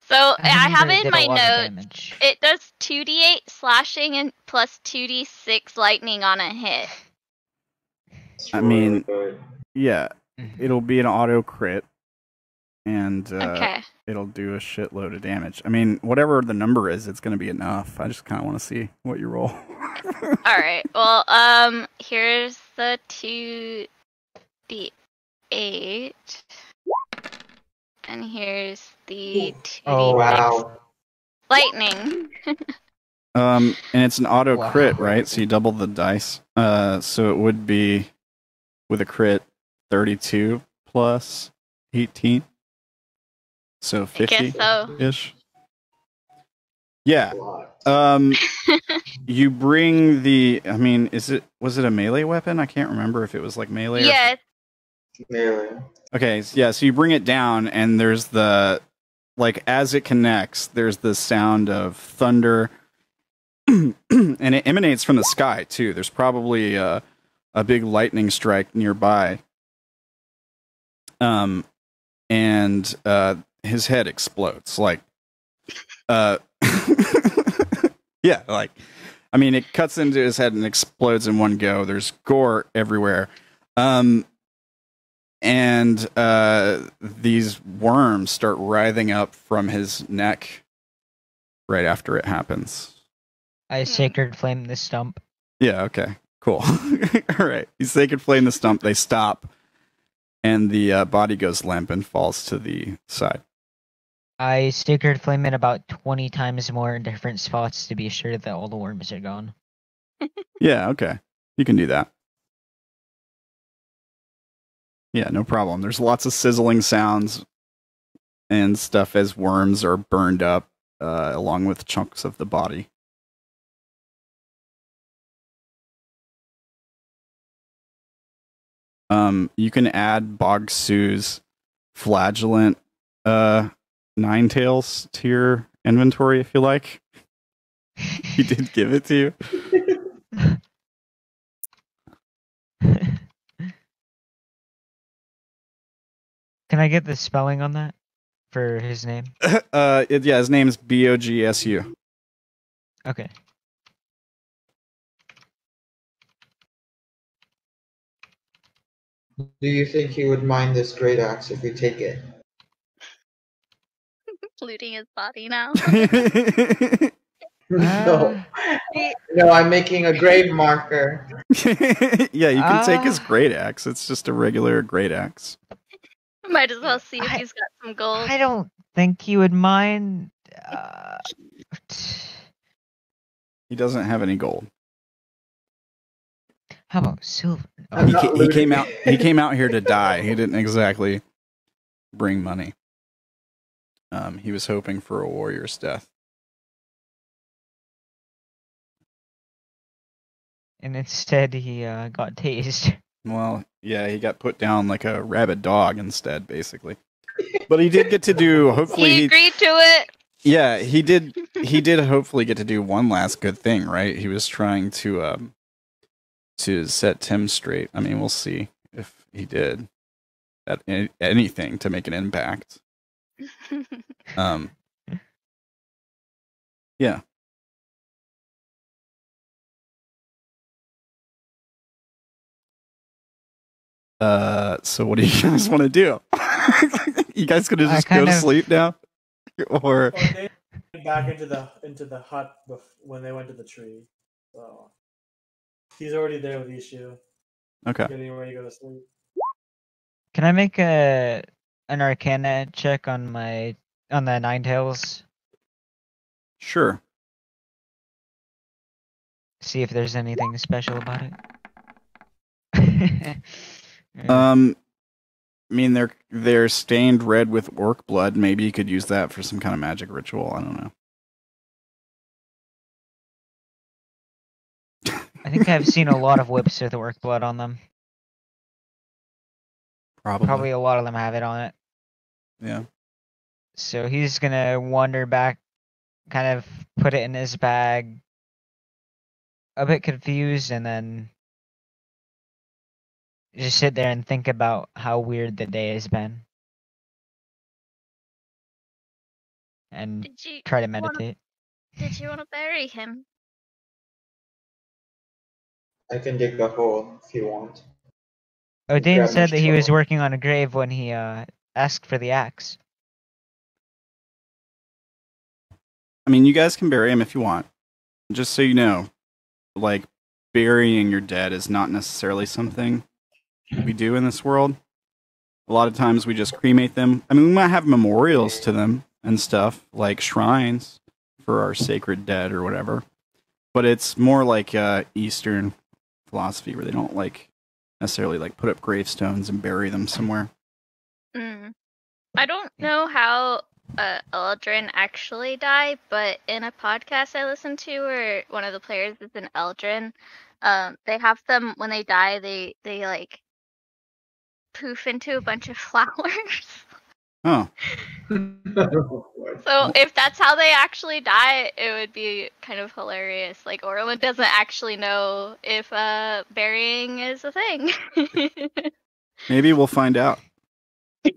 So I have remember it in did a my lot of notes. damage. It does 2d8 slashing and plus 2d6 lightning on a hit. It's I mean- really good. Yeah, Mhm. it'll be an auto crit, and Okay. it'll do a shitload of damage. I mean, whatever the number is, it's going to be enough. I just kind of want to see what you roll. Alright, well, here's the 2d8. And here's the 2d6 Oh wow! lightning. And it's an auto Wow. crit, right? So you double the dice. So it would be with a crit 32 plus 18. So I 50 guess so. ish. Yeah. A lot. You bring the. I mean, was it a melee weapon? I can't remember if it was like melee. Or, Yes. Melee. okay. Yeah. So you bring it down, and there's the like as it connects, there's the sound of thunder, and it emanates from the sky too. There's probably a big lightning strike nearby. And his head explodes like yeah, like I mean it cuts into his head and explodes in one go. There's gore everywhere. And these worms start writhing up from his neck right after it happens. I sacred flame the stump. Yeah, okay. Cool. All right. You sacred flame the stump, they stop, and the body goes limp and falls to the side. I sacred flame it about 20 times more in different spots to be sure that all the worms are gone. Yeah, okay. You can do that. Yeah, no problem. There's lots of sizzling sounds and stuff as worms are burned up along with chunks of the body. You can add Bogsu's flagellant Ninetails to your inventory if you like. He did give it to you. Can I get the spelling on that for his name? Yeah, his name's Bogsu. Okay. Do you think he would mind this great axe if we take it? Looting his body now. No. No, I'm making a grave marker. Yeah, you can take his great axe. It's just a regular great axe. Might as well see if I- he's got some gold. I don't think he would mind. He doesn't have any gold. How about silver? I'm He, not he looting. came out. He came out here to die. He didn't exactly bring money. He was hoping for a warrior's death. And instead, he got tased. Well, yeah, he got put down like a rabid dog instead, basically. But he did get to do. Hopefully, He agreed to it. yeah, he did. He did hopefully get to do one last good thing, right? He was trying to set Tim straight. I mean, we'll see if he did anything to make an impact. Yeah. So what do you guys want to do? You guys gonna just go to sleep now, or Well, they went back into the hut when they went to the tree. So he's already there with Ishu, okay? getting ready to go to sleep. Can I make an Arcana check on the Ninetails? Sure. See if there's anything special about it. I mean, they're stained red with orc blood. Maybe you could use that for some kind of magic ritual. I don't know. think I've seen a lot of whips with orc blood on them. Probably a lot of them have it on it. Yeah. So he's gonna wander back, kind of put it in his bag, a bit confused, and then just sit there and think about how weird the day has been. And Did you try to wanna- meditate. Did you want to bury him? I can dig a hole if you want. Odayn grab my said that he was shovel. working on a grave when he asked for the axe. I mean, you guys can bury him if you want. Just so you know, like, burying your dead is not necessarily something we do in this world. A lot of times we just cremate them. I mean, we might have memorials to them and stuff, like shrines for our sacred dead or whatever. But it's more like Eastern philosophy where they don't like necessarily like put up gravestones and bury them somewhere. I don't know how Eldrin actually die, but in a podcast I listened to where one of the players is an Eldrin, they have them when they die, they like poof into a bunch of flowers. Oh, So if that's how they actually die, it would be kind of hilarious. Like Orilyn doesn't actually know if burying is a thing. maybe we'll find out. All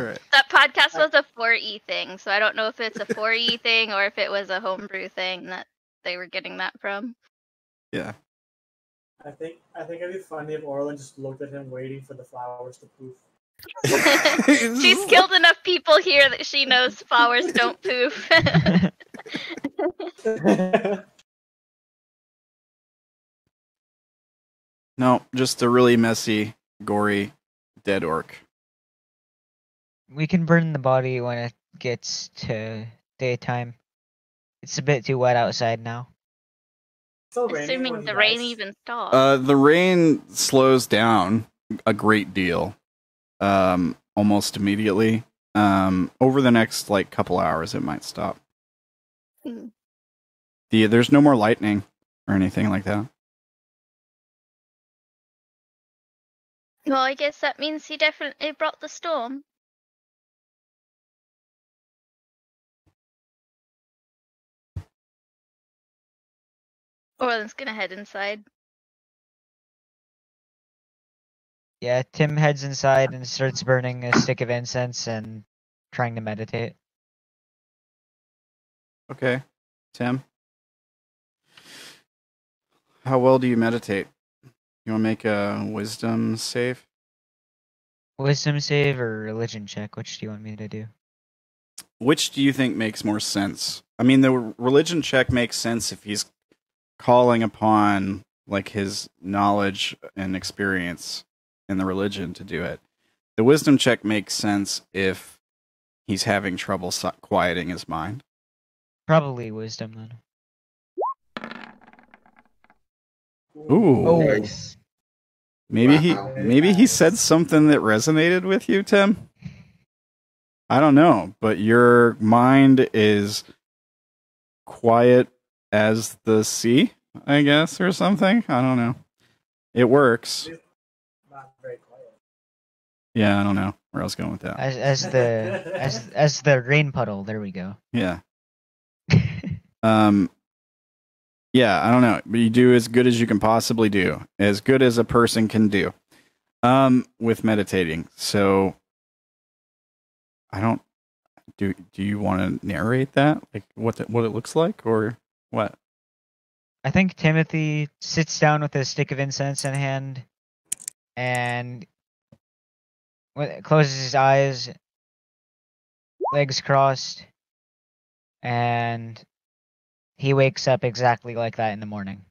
right. That podcast was a 4E thing, so I don't know if it's a 4E thing or if it was a homebrew thing that they were getting that from. Yeah. I think it'd be funny if Orilyn just looked at him waiting for the flowers to poof. She's killed enough people here that she knows flowers don't poof. No, just a really messy, gory, dead orc. We can burn the body when it gets to daytime. It's a bit too wet outside now. Still raining Assuming when he the rain dies. even stops. The rain slows down a great deal, almost immediately. Over the next like couple hours, it might stop. Hmm. There's no more lightning or anything like that. Well, I guess that means he definitely brought the storm. Orlin's gonna head inside. Yeah, Tim heads inside and starts burning a stick of incense and trying to meditate. Okay, Tim. How well do you meditate? You want to make a wisdom save? Wisdom save or religion check? Which do you want me to do? Which do you think makes more sense? I mean, the religion check makes sense if he's calling upon like his knowledge and experience in the religion to do it. The wisdom check makes sense if he's having trouble quieting his mind. Probably wisdom then. Ooh. Oh. Nice. Maybe Wow. he said something that resonated with you, Tim. I don't know, but your mind is quiet as the sea, I guess, or something. I don't know. It works. Not very quiet. Yeah, I don't know where I was going with that. As the rain puddle. There we go. Yeah. Yeah, I don't know. But you do as good as you can possibly do. As good as a person can do. With meditating. So I don't do you want to narrate that? Like what it looks like or what? I think Timothy sits down with a stick of incense in hand and closes his eyes, legs crossed, and he wakes up exactly like that in the morning.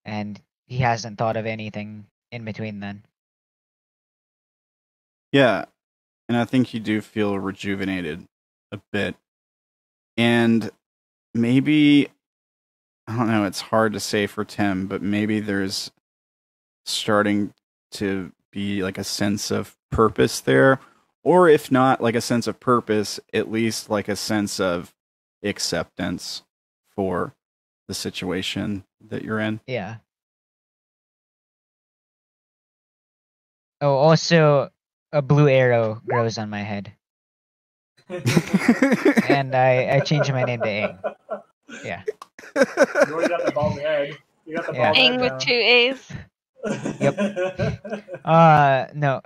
And he hasn't thought of anything in between then. Yeah. And I think you do feel rejuvenated a bit. And maybe, I don't know, it's hard to say for Tim, but maybe there's starting to be like a sense of purpose there. Or if not like a sense of purpose, at least like a sense of acceptance for the situation that you're in. Yeah. Oh, also, a blue arrow grows on my head. And I changed my name to Aang. Yeah. You already got the bald head. You got the Yeah. bald head Aang with now. 2 A's. No,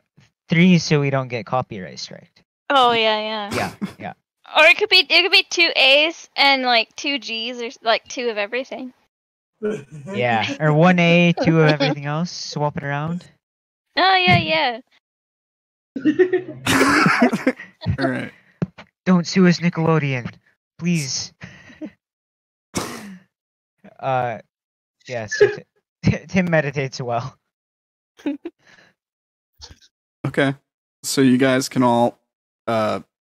3 so we don't get copyright striked. Oh yeah. Yeah. Or it could be 2 A's and like 2 G's or like 2 of everything. Yeah. Or 1A, 2 of everything else, swap it around. Oh yeah. All right. Don't sue us, Nickelodeon. Please. Yeah, so Tim meditates well. Okay. So you guys can all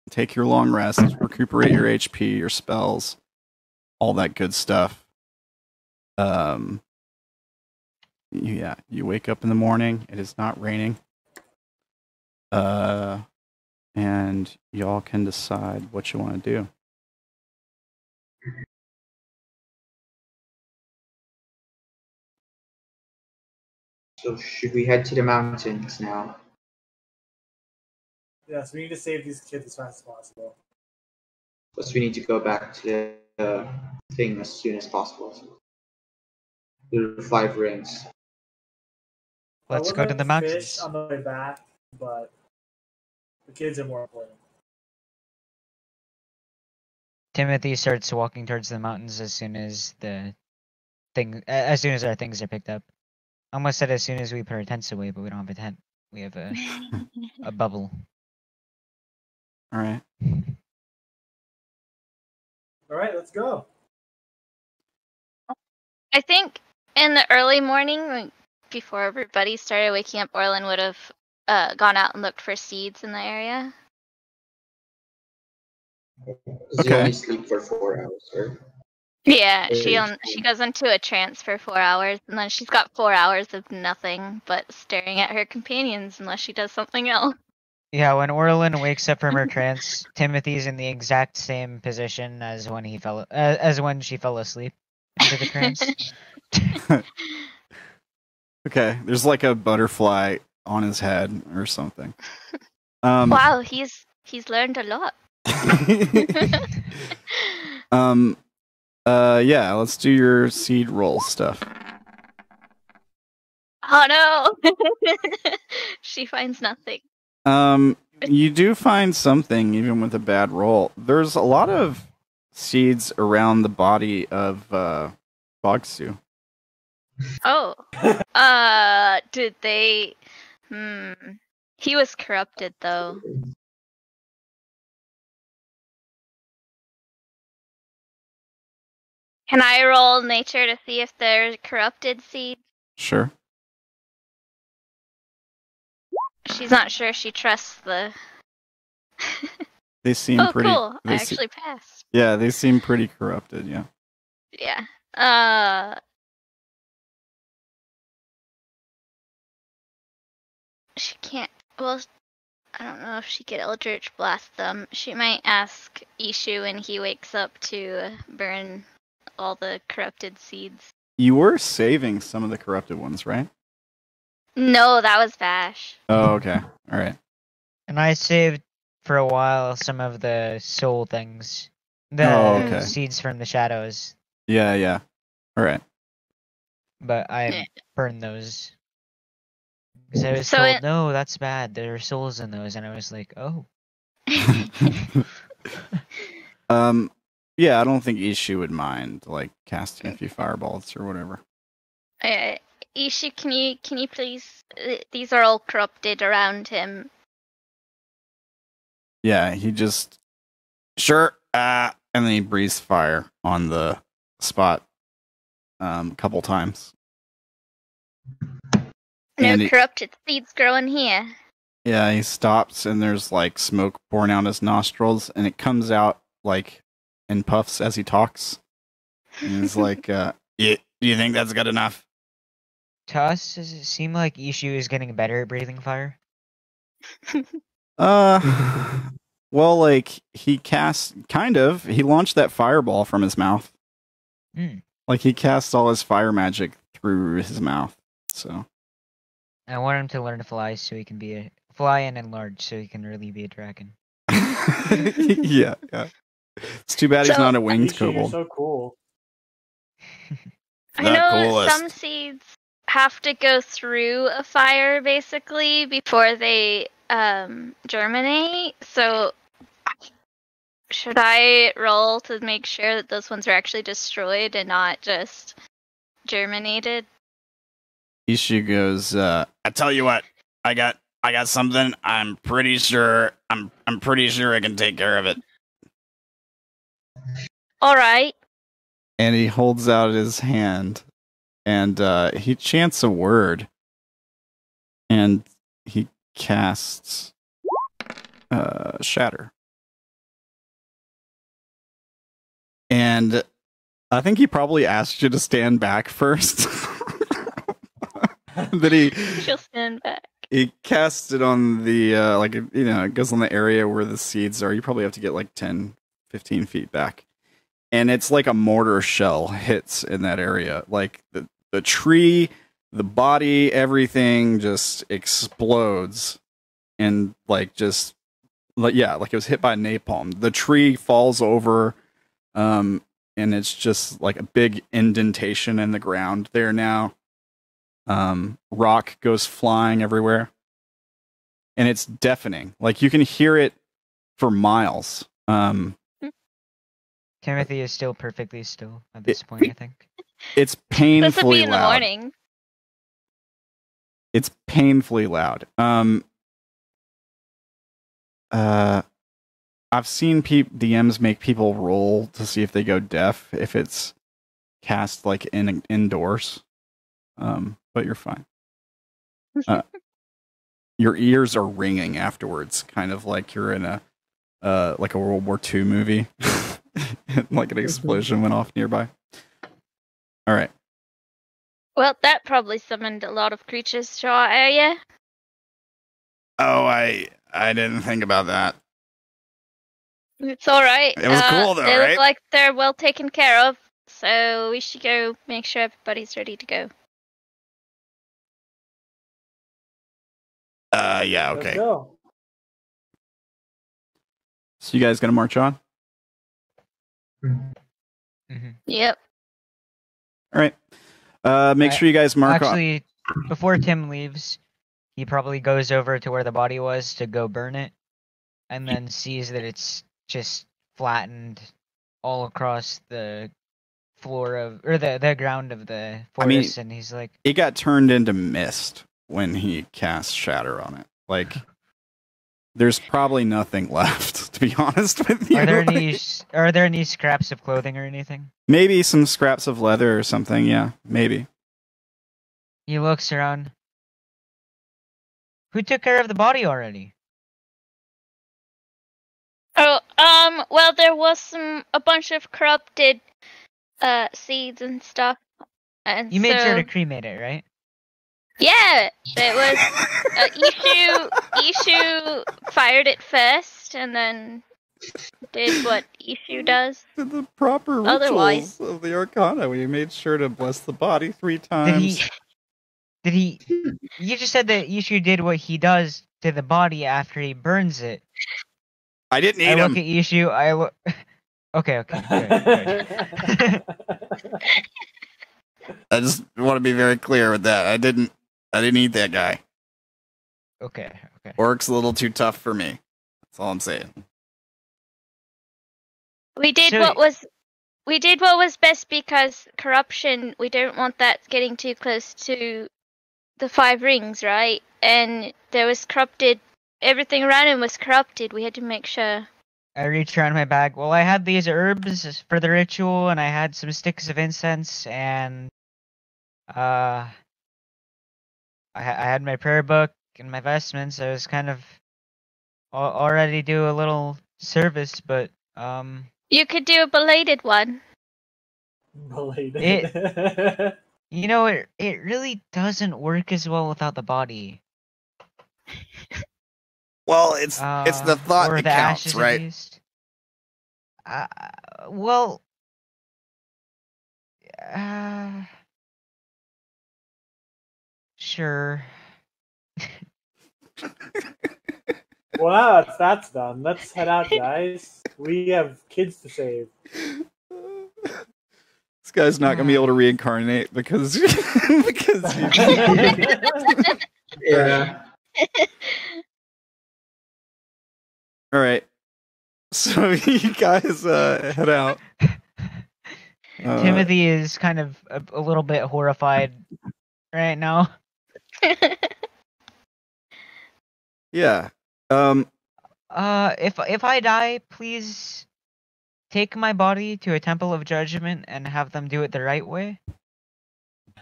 take your long rest, recuperate your HP, your spells, all that good stuff. Yeah, you wake up in the morning. It is not raining. And y'all can decide what you want to do. So should we head to the mountains now? Yes, we need to save these kids as fast as possible. Plus we need to go back to the thing as soon as possible. The 5 rings. Let's We're go to gonna the mountains. fish on the way back, but the kids are more important. Timothy starts walking towards the mountains as soon as as soon as our things are picked up. I almost said as soon as we put our tents away, but we don't have a tent. We have a bubble. All right. All right, let's go. I think in the early morning, like, before everybody started waking up, Orilyn would have gone out and looked for seeds in the area. Because you only sleep for 4 hours, or? Yeah, she goes into a trance for 4 hours, and then she's got 4 hours of nothing but staring at her companions unless she does something else. Yeah, when Orilyn wakes up from her trance, Timothy's in the exact same position as when she fell asleep into the trance. Okay, there's like a butterfly on his head or something. Wow, he's learned a lot. Yeah, let's do your seed roll stuff. Oh no! She finds nothing. You do find something even with a bad roll. There's a lot of seeds around the body of Bogsu. Oh. Did they... He was corrupted, though. Can I roll nature to see if they're corrupted seeds? Sure. She's not sure she trusts the... They seem oh, pretty... cool. I they actually passed. Yeah, they seem pretty corrupted, yeah. Yeah. She can't... Well, I don't know if she could Eldritch Blast them. She might ask Ishu when he wakes up to burn all the corrupted seeds. You were saving some of the corrupted ones, right? No, that was Vash. Oh, okay. All right. And I saved for a while some of the soul things. The seeds from the shadows. Yeah. All right. But I burned those. Because I was told, no, that's bad. There are souls in those. And I was like, oh. Yeah, I don't think Ishu would mind, like, casting a few fireballs or whatever. Ishu, can you please... These are all corrupted around him. Yeah, he just... Sure. And then he breathes fire on the spot a couple times. No corrupted seeds growing here. Yeah, he stops and there's like smoke pouring out his nostrils and it comes out like in puffs as he talks. And he's like, do you think that's good enough? To us, does it seem like Ishu is getting better at breathing fire? Well, like he launched that fireball from his mouth. Like he casts all his fire magic through his mouth. So I want him to learn to fly so he can fly and enlarge so he can really be a dragon. yeah. It's too bad he's not a winged Misha, you're kobold. so cool. I know some seeds have to go through a fire basically before they germinate. So should I roll to make sure that those ones are actually destroyed and not just germinated? Ishu goes, I tell you what, I got something. I'm pretty sure I can take care of it. All right. And he holds out his hand, and he chants a word, and he casts Shatter. And I think he probably asked you to stand back first. She'll stand back. He casts it on the, it goes on the area where the seeds are. You probably have to get like 10, 15 feet back. And it's like a mortar shell hits in that area. Like the tree, the body, everything just explodes. And like it was hit by napalm. The tree falls over, and it's just like a big indentation in the ground there now. Rock goes flying everywhere. And it's deafening. Like you can hear it for miles. Timothy is still perfectly still at this point, I think. It's painfully This would be in loud. the morning. It's painfully loud. I've seen DMs make people roll to see if they go deaf if it's cast like indoors. But you're fine. Your ears are ringing afterwards, kind of like you're in a World War II movie. Like an explosion went off nearby. All right. Well, that probably summoned a lot of creatures to our area. Oh, I didn't think about that. It's all right. It was cool, though, they right? look like they're well taken care of, so we should go make sure everybody's ready to go. Yeah, Let's okay. go. So you guys gonna march on? Mm-hmm. Yep. All right. Make sure you guys mark off. Actually, before Tim leaves, he probably goes over to where the body was to go burn it, and then sees that it's just flattened all across the floor or the ground of the forest, and he's like, it got turned into mist when he cast Shatter on it. Like, there's probably nothing left, to be honest with you. Are there any scraps of clothing or anything? Maybe some scraps of leather or something, yeah, maybe. He looks around. Who took care of the body already? Oh, well, there was a bunch of corrupted, seeds and stuff. And You made sure to cremate it, right? Yeah, it was, Ishu fired it first, and then did what Ishu does. Did the proper rituals Otherwise- of the Arcana. We made sure to bless the body 3 times. Did he? You just said that Ishu did what he does to the body after he burns it. I didn't eat I him. look at Ishu. Okay. Good. I just want to be very clear with that. I didn't eat that guy. Okay. Orc's a little too tough for me. That's all I'm saying. We did what was best because corruption. We don't want that getting too close to the 5 rings, right? And there was corrupted. Everything around him was corrupted. We had to make sure. I reached around my bag. Well, I had these herbs for the ritual, and I had some sticks of incense, and I had my prayer book and my vestments. I was kind of already do a little service, but You could do a belated one. Belated. you know, it really doesn't work as well without the body. Well, it's the thought or that the counts, ashes, right? at least. Well, Sure. Well, now that's done. Let's head out, guys. We have kids to save. This guy's not gonna be able to reincarnate because because Yeah. all right. So you guys head out. Timothy is kind of a little bit horrified right now. Yeah. If I die, please take my body to a temple of judgment and have them do it the right way.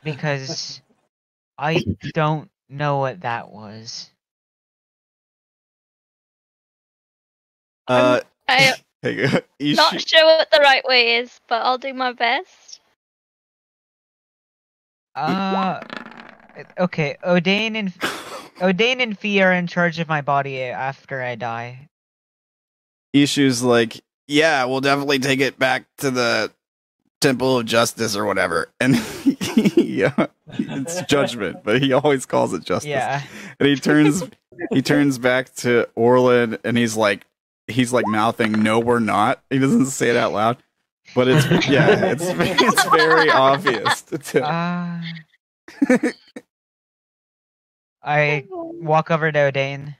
Because I don't know what that was. I'm Ishu, not sure what the right way is, but I'll do my best. Okay, Odayn and Fee are in charge of my body after I die. Ishu's like, yeah, we'll definitely take it back to the Temple of Justice or whatever. And yeah, it's Judgment, but he always calls it Justice. Yeah. And he turns back to Orilyn and he's like mouthing, "No, we're not." He doesn't say it out loud, but it's very obvious to him. I walk over to Odayn.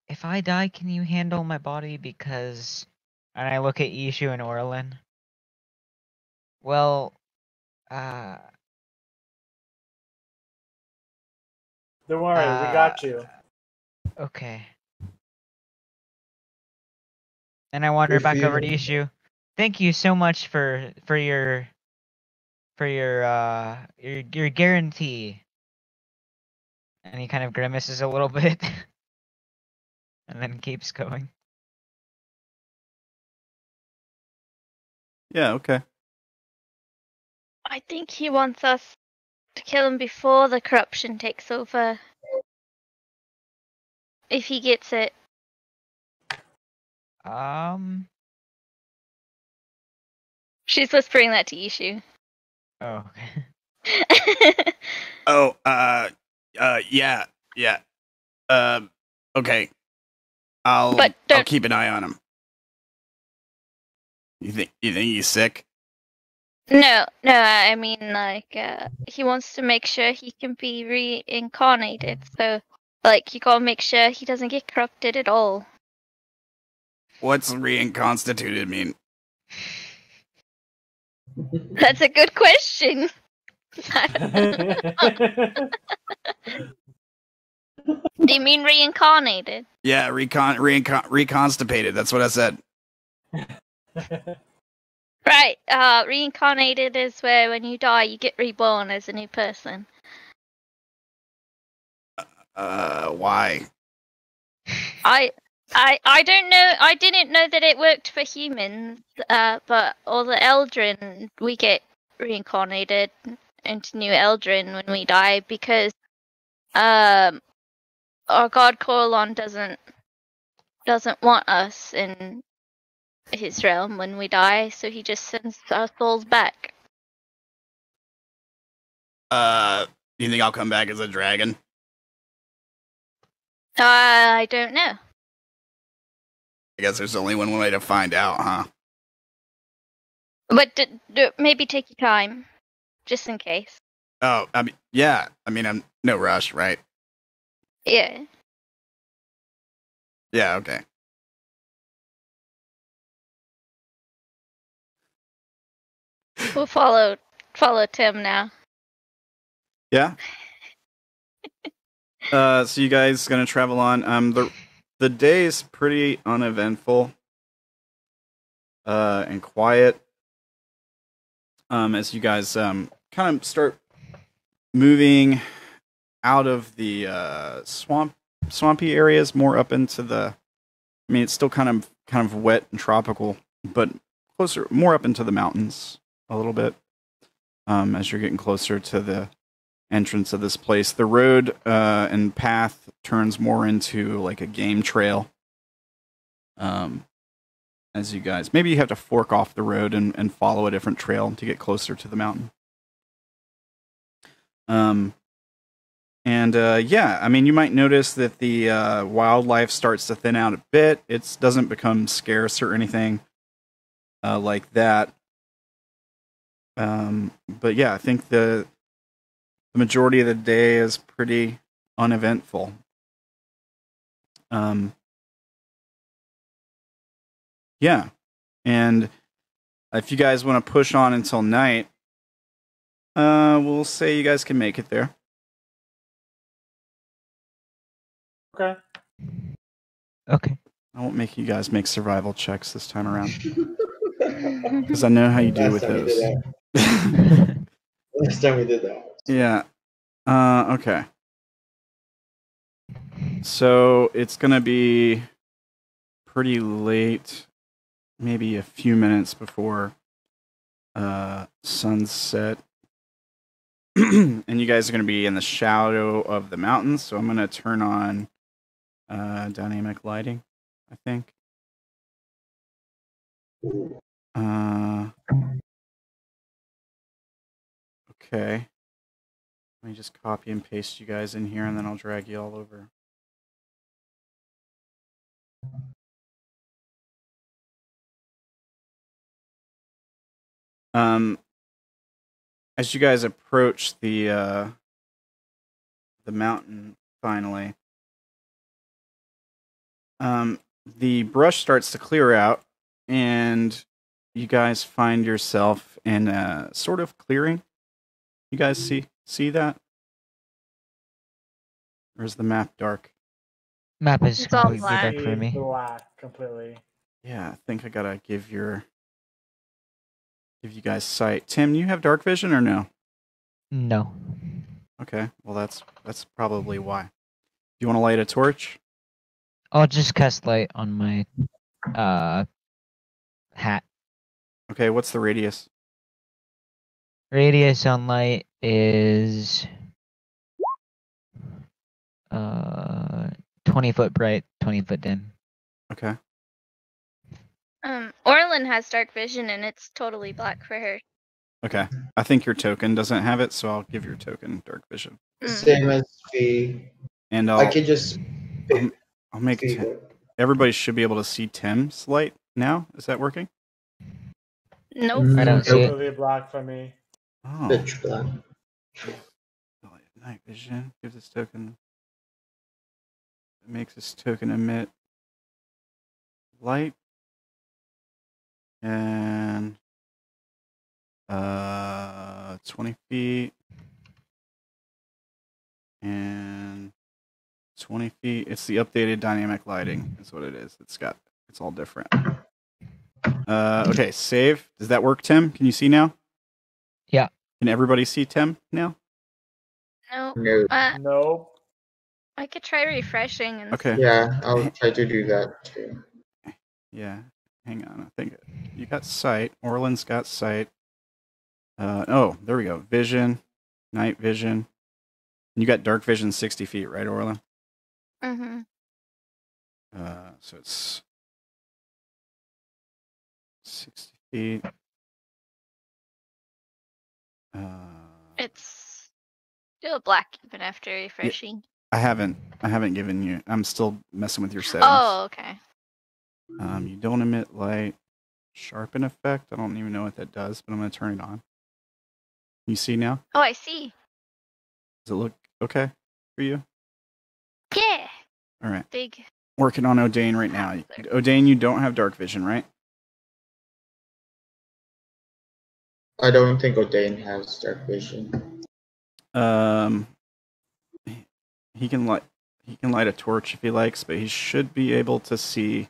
If I die, can you handle my body? Because... And I look at Ishu and Orilyn. Well, don't worry, we got you. Okay. And I wander back over to Ishu. Thank you so much for your guarantee. And he kind of grimaces a little bit. And then keeps going. Yeah, okay. I think he wants us to kill him before the corruption takes over. If he gets it. She's whispering that to Ishu. Oh. Oh, yeah. Okay. I'll keep an eye on him. You think he's sick? No, I mean, like, he wants to make sure he can be reincarnated, so, like, you gotta make sure he doesn't get corrupted at all. What's reinconstituted mean? That's a good question. Do you mean reincarnated? Yeah, reconstipated, that's what I said. Right, reincarnated is where when you die, you get reborn as a new person. Why? I don't know. I didn't know that it worked for humans, but all the Eldrin, we get reincarnated into new Eldrin when we die because our god Corlon doesn't want us in his realm when we die, so he just sends our souls back. You think I'll come back as a dragon? I don't know. I guess there's only one way to find out, huh? But maybe take your time, just in case. Oh, I mean, yeah. I mean, I'm no rush, right? Yeah. Yeah, okay. We'll follow Tim now. Yeah. So you guys gonna travel on? The day is pretty uneventful, and quiet. As you guys kind of start moving out of the swampy areas, more up into the. I mean, it's still kind of wet and tropical, but closer, more up into the mountains a little bit. As you're getting closer to the entrance of this place, the road and path turns more into like a game trail. And as you guys. Maybe you have to fork off the road and follow a different trail to get closer to the mountain. Yeah, I mean, you might notice that the wildlife starts to thin out a bit. It doesn't become scarce or anything like that. But yeah, I think the majority of the day is pretty uneventful. Yeah, and if you guys want to push on until night, we'll say you guys can make it there. Okay. Okay. I won't make you guys make survival checks this time around. Because I know how you do with those. Last time we did that. Yeah. Okay. So it's going to be pretty late, maybe a few minutes before sunset. And you guys are going to be in the shadow of the mountains, so I'm going to turn on dynamic lighting, I think. Okay. Let me just copy and paste you guys in here, and then I'll drag you all over. As you guys approach the mountain, finally, the brush starts to clear out, and you guys find yourself in a sort of clearing. You guys see that? Or is the map dark? Map is It's all completely black. dark for me. Black, completely. Yeah, I think I gotta give you guys sight. Tim, you have dark vision or no? No. Okay, well that's probably why. Do you want to light a torch? I'll just cast light on my hat. Okay, what's the radius? Radius on light is 20 foot bright, 20 foot dim. Okay. Orilyn has dark vision and it's totally black for her. Okay. I think your token doesn't have it, so I'll give your token dark vision. Same as Fee. And I could just pick I'll make Fee. everybody should be able to see Tim's light now. Is that working? Nope. I don't see it. Completely black for me. Oh. Pitch black. Night vision gives this token. It makes this token emit light. And 20 feet. And 20 feet. It's the updated dynamic lighting. That's what it is. It's all different. Okay, save. Does that work, Tim? Can you see now? Yeah. Can everybody see Tim now? Nope. No. Nope. I could try refreshing and Okay. Yeah, I'll try to do that too. Yeah. Hang on. I think you got sight. Orlin's got sight. Oh, there we go. Vision. Night vision. You got dark vision 60 feet, right, Orilyn? Mm-hmm. So it's 60 feet. It's still black even after refreshing. I haven't given you. I'm still messing with your settings. Oh, okay. You don't emit light. Sharpen effect. I don't even know what that does, but I'm gonna turn it on. You see now? Oh, I see. Does it look okay for you? Yeah. All right. Big. Working on Odayn right now. Odayn, you don't have dark vision, right? I don't think Odayn has dark vision. He can light a torch if he likes, but he should be able to see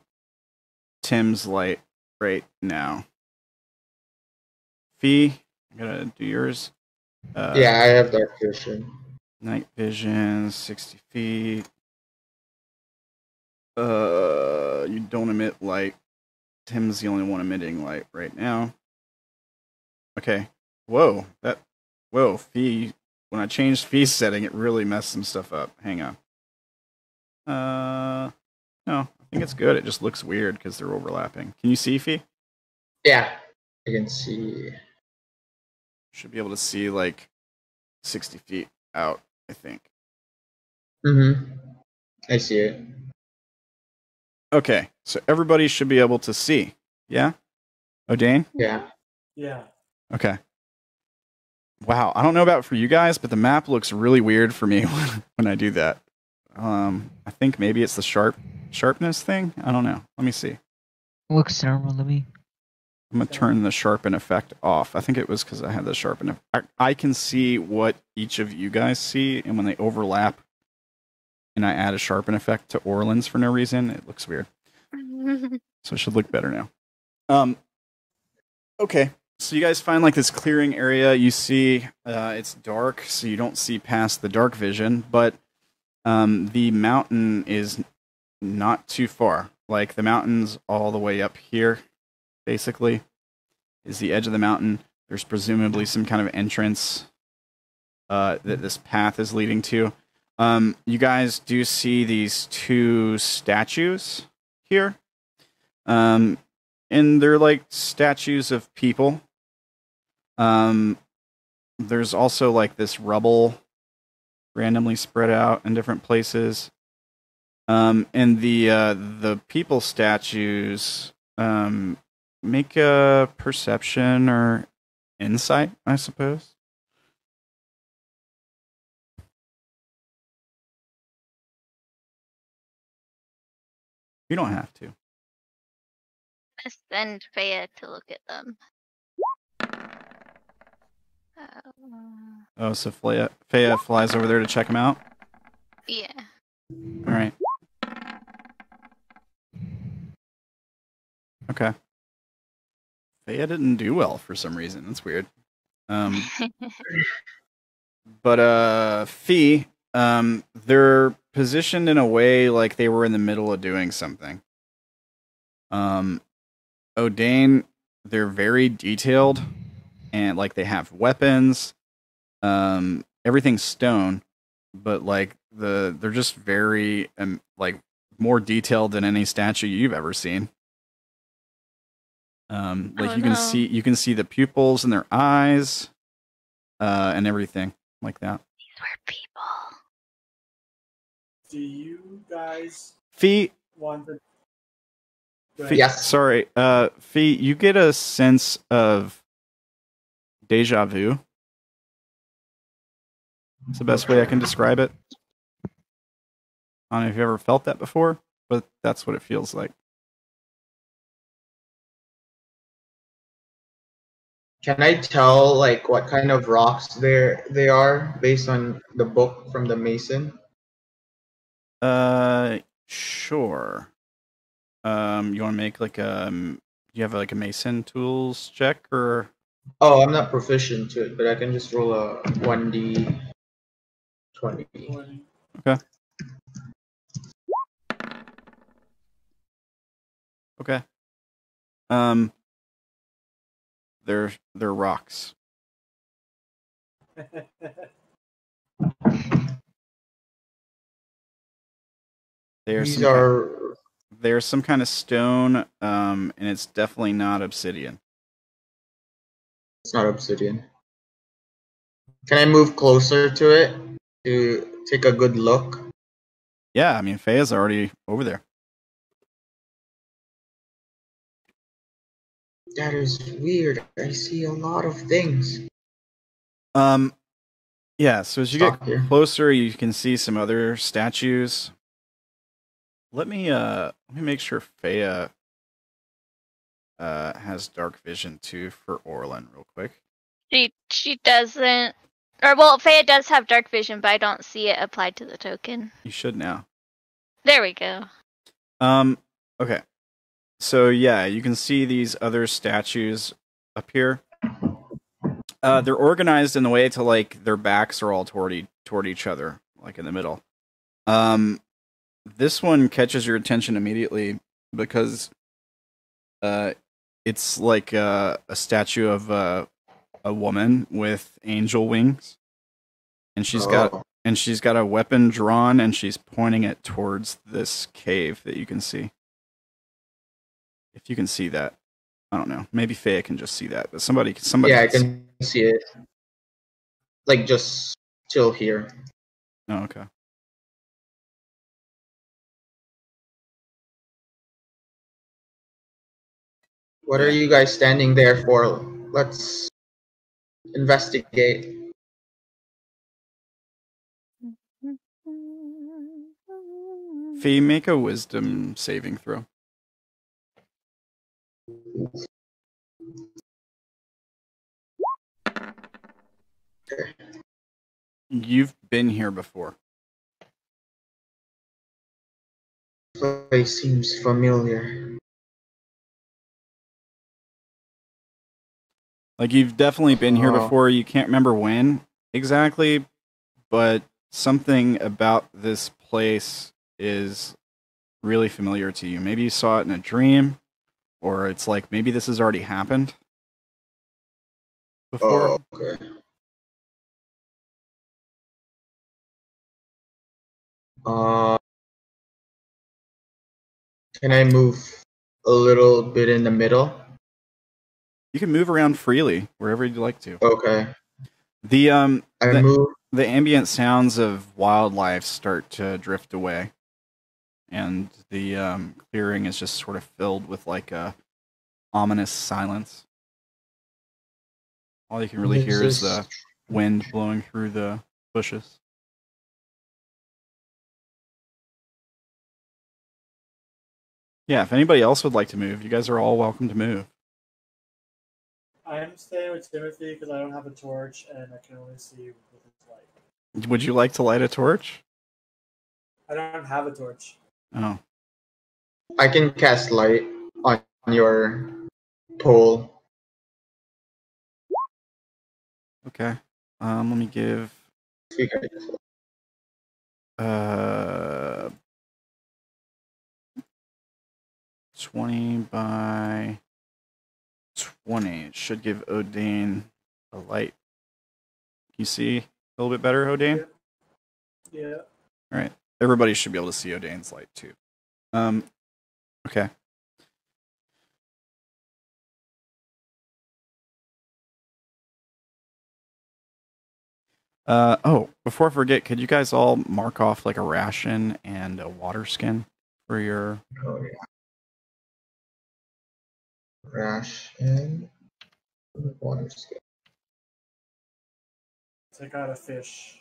Tim's light right now. Fee, I gotta do yours. Yeah, I have dark vision. Night vision, 60 feet. You don't emit light. Tim's the only one emitting light right now. Okay. Whoa, Fee. When I changed Fee's setting, it really messed some stuff up. Hang on. No, I think it's good. It just looks weird because they're overlapping. Can you see, Fee? Yeah, I can see. Should be able to see like 60 feet out, I think. Mm-hmm. I see it. Okay, so everybody should be able to see. Yeah? Odayn? Yeah. Yeah. Okay. Wow, I don't know about for you guys, but the map looks really weird for me when I do that. I think maybe it's the sharpness thing. I don't know. Let me see. Looks normal to me. I'm gonna turn the sharpen effect off. I think it was because I had the sharpen effect. I can see what each of you guys see, and when they overlap, and I add a sharpen effect to Orilyn's for no reason, it looks weird. So it should look better now. Okay. So you guys find like this clearing area. You see it's dark, so you don't see past the dark vision, but the mountain is not too far. Like the mountain's all the way up here, basically, is the edge of the mountain. There's presumably some kind of entrance that this path is leading to. You guys do see these two statues here. And they're like statues of people. There's also like this rubble randomly spread out in different places. And the people statues make a perception or insight, I suppose. You don't have to. Let's send Faya to look at them. Oh, so Faya flies over there to check him out? Yeah. All right. Okay. Faya didn't do well for some reason. That's weird. But Fee, they're positioned in a way like they were in the middle of doing something. Odayn, they're very detailed, and like they have weapons. Everything's stone, but like they're just very like more detailed than any statue you've ever seen. Like you can see the pupils in their eyes, and everything like that. These were people. Do you guys Fee, want to? Yes. Sorry, Fee, you get a sense of deja vu. It's the best way I can describe it. I don't know if you ever felt that before, but that's what it feels like. Can I tell like what kind of rocks they are based on the book from the Mason? Sure. You want to make like you have like a Mason tools check or? Oh, I'm not proficient to it, but I can just roll a 1d20. Okay. Okay. They're rocks. These are. There's some kind of stone, and it's definitely not obsidian. It's not obsidian. Can I move closer to it to take a good look? Yeah, I mean, Faya's already over there. That is weird. I see a lot of things. Yeah, so as you get closer, you can see some other statues. Let me make sure Faya has dark vision too for Orilyn real quick. She doesn't. Or well, Faya does have dark vision, but I don't see it applied to the token. You should now. There we go. Okay. So yeah, you can see these other statues up here. They're organized in the way to like their backs are all toward each other, like in the middle. This one catches your attention immediately because it's like a statue of a woman with angel wings, and she's got and she's got a weapon drawn, and she's pointing it towards this cave that you can see. If you can see that. I don't know. Maybe Fea can just see that, but somebody Yeah, I can can see it. Like, just chill here. Oh, okay. What are you guys standing there for? Let's investigate. Fee, make a wisdom saving throw. You've been here before. This place seems familiar. Like, you've definitely been here before. You can't remember when exactly, but something about this place is really familiar to you. Maybe you saw it in a dream, or it's like maybe this has already happened before. Oh, okay. Can I move a little bit in the middle? You can move around freely wherever you'd like to. Okay. The move. the ambient sounds of wildlife start to drift away, and the clearing is just sort of filled with like a ominous silence. All you can really hear is the wind blowing through the bushes. Yeah, if anybody else would like to move, you guys are all welcome to move. I'm staying with Timothy because I don't have a torch and I can only see with his light. Would you like to light a torch? I don't have a torch. Oh. I can cast light on your pole. Okay. Let me give 20 by 20. It should give Odayn a light. You see a little bit better, Odayn? Yeah. All right. Everybody should be able to see Odayn's light too. Okay. Before I forget, could you guys all mark off like a ration and a water skin for your... Oh, yeah. Ration. Water skin. Take out a fish.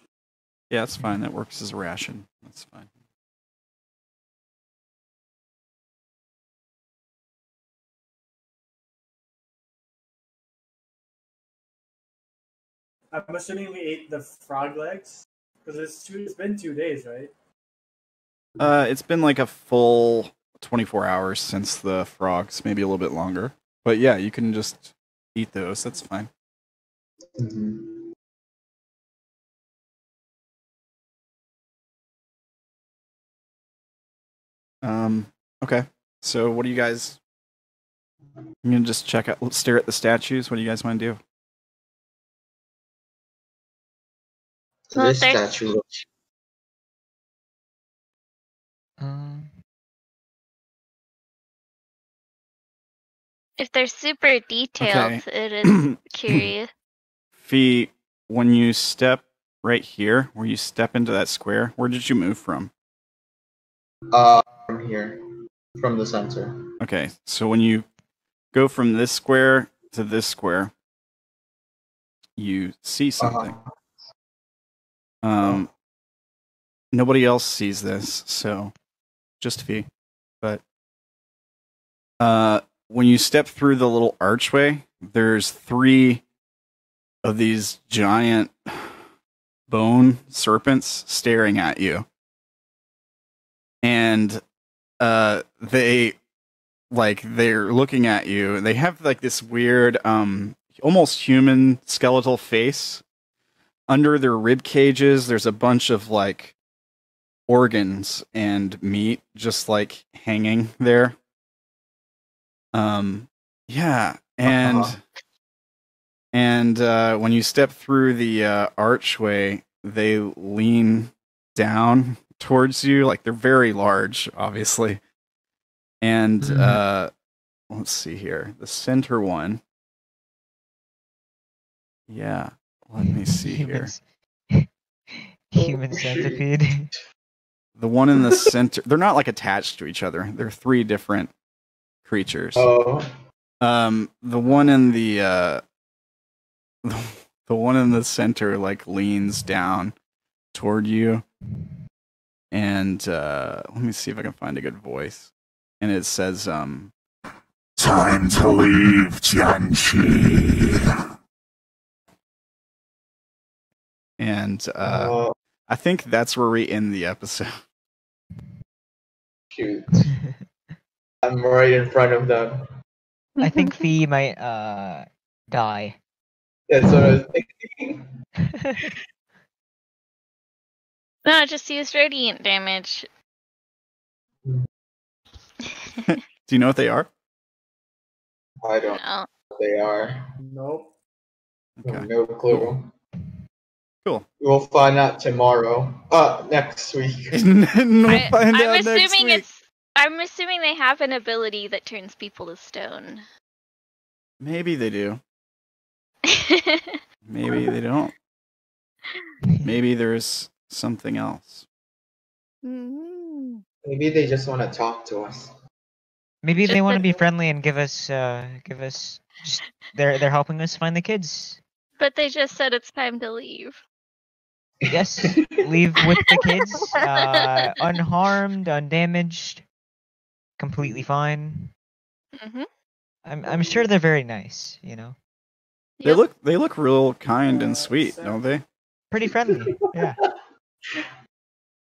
Yeah, that's fine. That works as a ration. That's fine. I'm assuming we ate the frog legs because it's been 2 days, right? It's been like a full 24 hours since the frogs, maybe a little bit longer. But yeah, you can just eat those. That's fine. Mm-hmm. Okay. So what do you guys... I'm going to just stare at the statues. What do you guys want to do? Well, This there's- statue looks... If they're super detailed, it is curious. Fee, when you step right here, where you step into that square, where did you move from? From here. From the center. Okay, so when you go from this square to this square, you see something. Nobody else sees this, so just Fee. But when you step through the little archway, there's 3 of these giant bone serpents staring at you. And they're looking at you. They have like this weird almost human skeletal face. Under their rib cages, there's a bunch of like organs and meat just like hanging there. Yeah, and when you step through the archway, they lean down towards you. Like they're very large, obviously. And let's see here. The center one. Yeah. Let me see here. Human centipede. The one in the center. They're not like attached to each other. They're 3 different creatures. Oh. The one in the one in the center like leans down toward you, and let me see if I can find a good voice. And it says, Time to leave, Jianqi. and I think that's where we end the episode. Shoot. I'm right in front of them. I think Fee might die. That's what I was thinking. No, I just used radiant damage. Do you know what they are? I don't know No. what they are. Nope. Okay. No clue. Cool. We'll find out tomorrow. Next week. We'll find I'm out next assuming week. I'm assuming they have an ability that turns people to stone. Maybe they do. Maybe they don't. Maybe there's something else. Mm. Maybe they just want to talk to us. Maybe they want to be friendly and give us. Just, they're helping us find the kids. But they just said it's time to leave. Yes, leave with the kids, unharmed, undamaged, completely fine. Mm-hmm. I'm sure they're very nice. You know, They look real kind and sweet, don't they? pretty friendly. Yeah.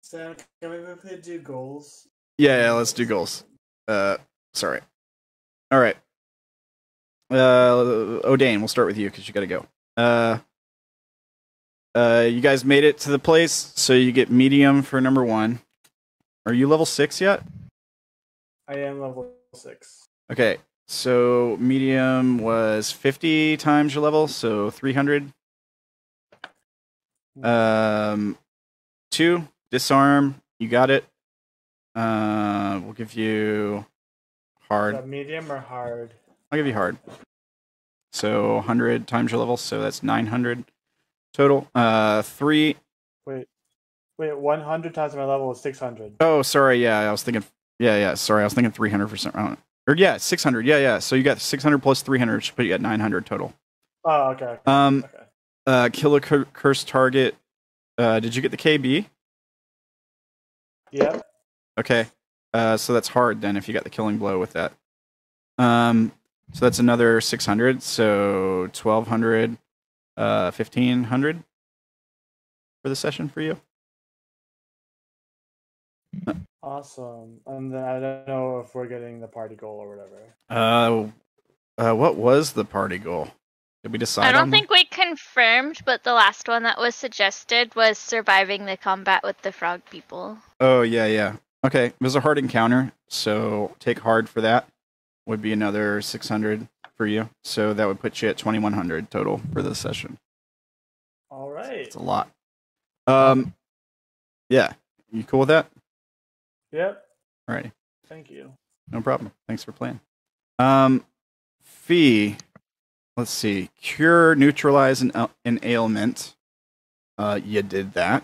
Sam, can we quickly do goals? Yeah, let's do goals. Sorry. All right. Odayn, we'll start with you because you got to go. You guys made it to the place, so you get medium for number 1. Are you level 6 yet? I am level 6. Okay, so medium was 50 times your level, so 300. 2, disarm. You got it. We'll give you Is hard. that medium or hard? I'll give you hard. So 100 times your level, so that's 900 total. 3. Wait, 100 times my level is 600. Oh, sorry. Yeah, I was thinking. Yeah. Sorry, I was thinking 300 for some. Or yeah, 600. Yeah. So you got 600 plus 300, should put you at 900 total. Oh, okay. Okay. Kill a cursed target. Did you get the KB? Yep. Okay. So that's hard then if you got the killing blow with that. So that's another 600. So 1200, 1500 for the session for you. Awesome. And then I don't know if we're getting the party goal or whatever. What was the party goal? Did we decide? I don't on think we confirmed, but the last one that was suggested was surviving the combat with the frog people. Oh, yeah. Okay, it was a hard encounter, so take hard for that. Would be another 600 for you. So that would put you at 2100 total for the session. All right. It's a lot. Yeah. You cool with that? Yep. Alrighty. Thank you. No problem. Thanks for playing. Fee. Let's see. Cure, neutralize an ailment. You did that.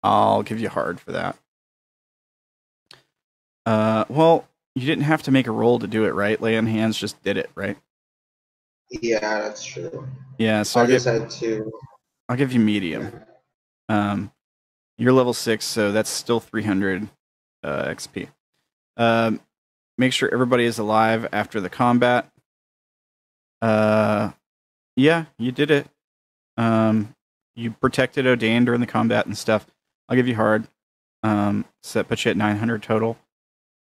I'll give you hard for that. Well, you didn't have to make a roll to do it, right? Lay on hands just did it, right? Yeah, that's true. Yeah, so I just had to. I'll give you medium. You're level 6, so that's still 300 XP. Make sure everybody is alive after the combat. Yeah, you did it. You protected Odayn during the combat and stuff. I'll give you hard. So that puts you at 900 total.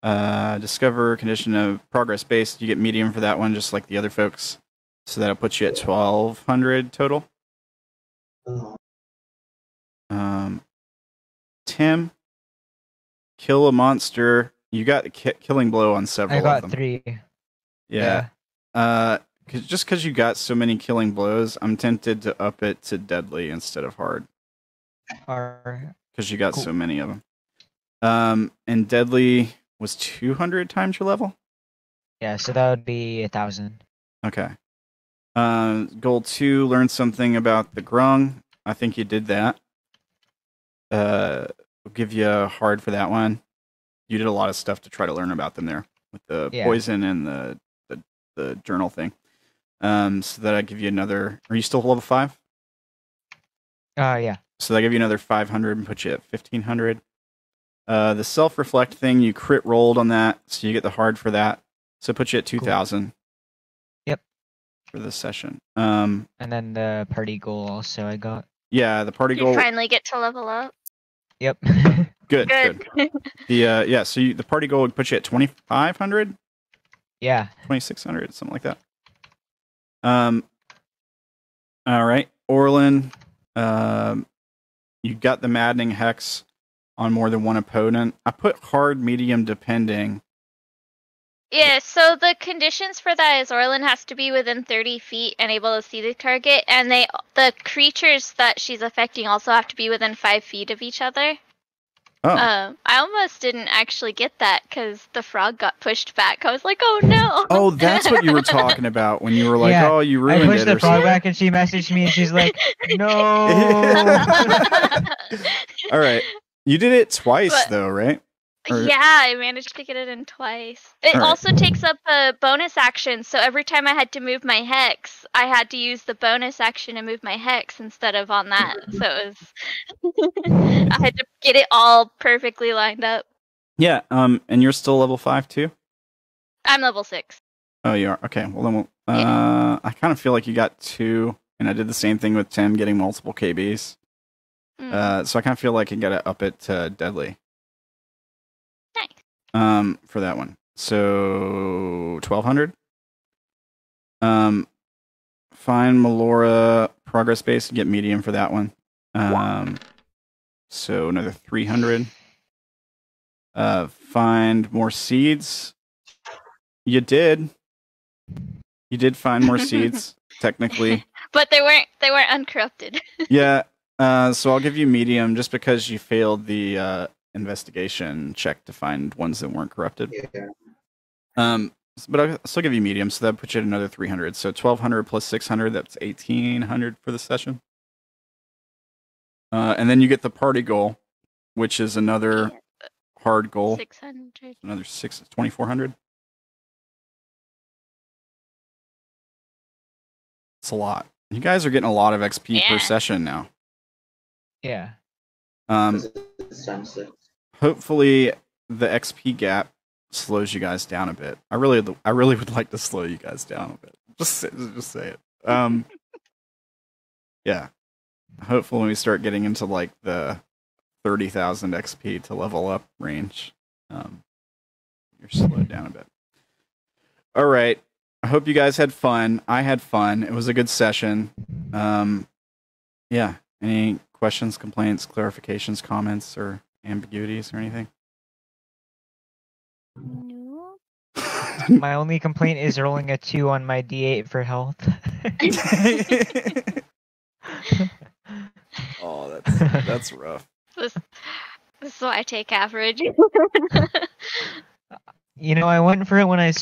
Discover condition of progress based. You get medium for that one, just like the other folks. So that'll put you at 1200 total. Tim, kill a monster. You got killing blow on several I got of them. 3. Yeah. Just because you got so many killing blows, I'm tempted to up it to deadly instead of hard. Or because you got Cool. so many of them. And deadly was 200 times your level. yeah, so that would be 1,000. Okay. Goal 2, learn something about the grung. I think you did that. We'll give you a hard for that one. You did a lot of stuff to try to learn about them there with the Yeah. poison and the journal thing. So that I give you another. Are you still level 5? Yeah. So that give you another 500 and put you at 1,500. The self-reflect thing, you crit rolled on that, so you get the hard for that. So it puts you at 2,000. Yep. For this session. And then the party goal also I got. Yeah, the party You goal. finally get to level up. Yep. Good. Good. The so the party goal would put you at 2,500, yeah. 2,600, something like that. All right, Orilyn. You got the maddening hex on more than one opponent. I put hard, medium, depending. Yeah, so the conditions for that is Orilyn has to be within 30 feet and able to see the target, and the creatures that she's affecting also have to be within 5 feet of each other. Oh, I almost didn't actually get that because the frog got pushed back. I was like, oh no! oh, that's what you were talking about when you were like, Yeah, "Oh, you I ruined pushed it." the Or frog something. back and she messaged me and she's like, no. All right, you did it twice But- though, right? Or- Yeah, I managed to get it in twice. It Alright. also takes up a bonus action, so every time I had to move my hex, I had to use the bonus action to move my hex instead of on that. So it was I had to get it all perfectly lined up. Yeah. And you're still level 5 too. I'm level 6. Oh, you are. Okay. Well, then I kind of feel like you got 2, and I did the same thing with Tim, getting multiple KBs. So I kind of feel like you got to up it to deadly. Nice. For that one. So 1,200. Find Melora progress base and get medium for that one. So another 300. Find more seeds. You did find more seeds, technically. But they weren't uncorrupted. Yeah. So I'll give you medium just because you failed the investigation check to find ones that weren't corrupted. Yeah. But I'll still give you medium, so that puts you at another 300. So 1,200 plus 600, that's 1,800 for the session. And then you get the party goal, which is another hard goal. 600. Another 2,400. It's a lot. You guys are getting a lot of XP per Yeah. session now. Yeah. It's time 6. Hopefully the XP gap slows you guys down a bit. I really would like to slow you guys down a bit. Just say it. Yeah. Hopefully when we start getting into like the 30,000 XP to level up range, you're slowed down a bit. All right. I hope you guys had fun. I had fun. It was a good session. Yeah. Any questions, complaints, clarifications, comments, or ambiguities or anything? No. My only complaint is rolling a 2 on my D8 for health. Oh, that's rough. This is why I take average. You know, I went for it when I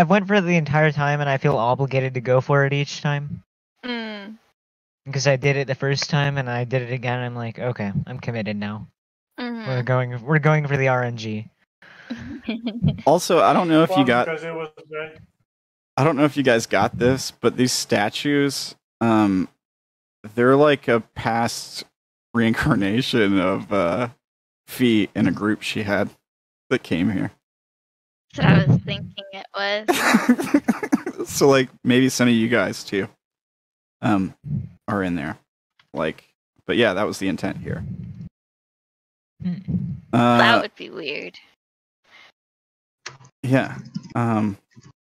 went for it the entire time, and I feel obligated to go for it each time because I did it the first time, and I did it again. I'm like, okay, I'm committed now. We're going for the RNG. Also, I don't know if you got. because it was very I don't know if you guys got this, but these statues, they're like a past reincarnation of Fee in a group she had that came here. That's what I was thinking it was. So like maybe some of you guys too are in there. Like, but yeah, that was the intent here. That would be weird. Yeah. I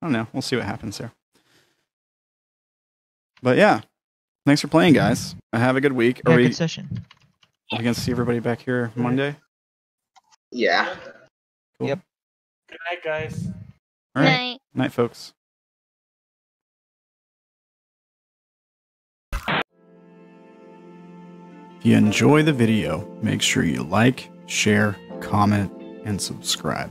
don't know. We'll see what happens there. But yeah, thanks for playing, guys. Have a good week. Yeah, Are we good session. gonna see everybody back here Monday? Yeah. Cool. Yep. good night, guys. All right. Night. Night, folks. If you enjoy the video, make sure you like, share, comment, and subscribe.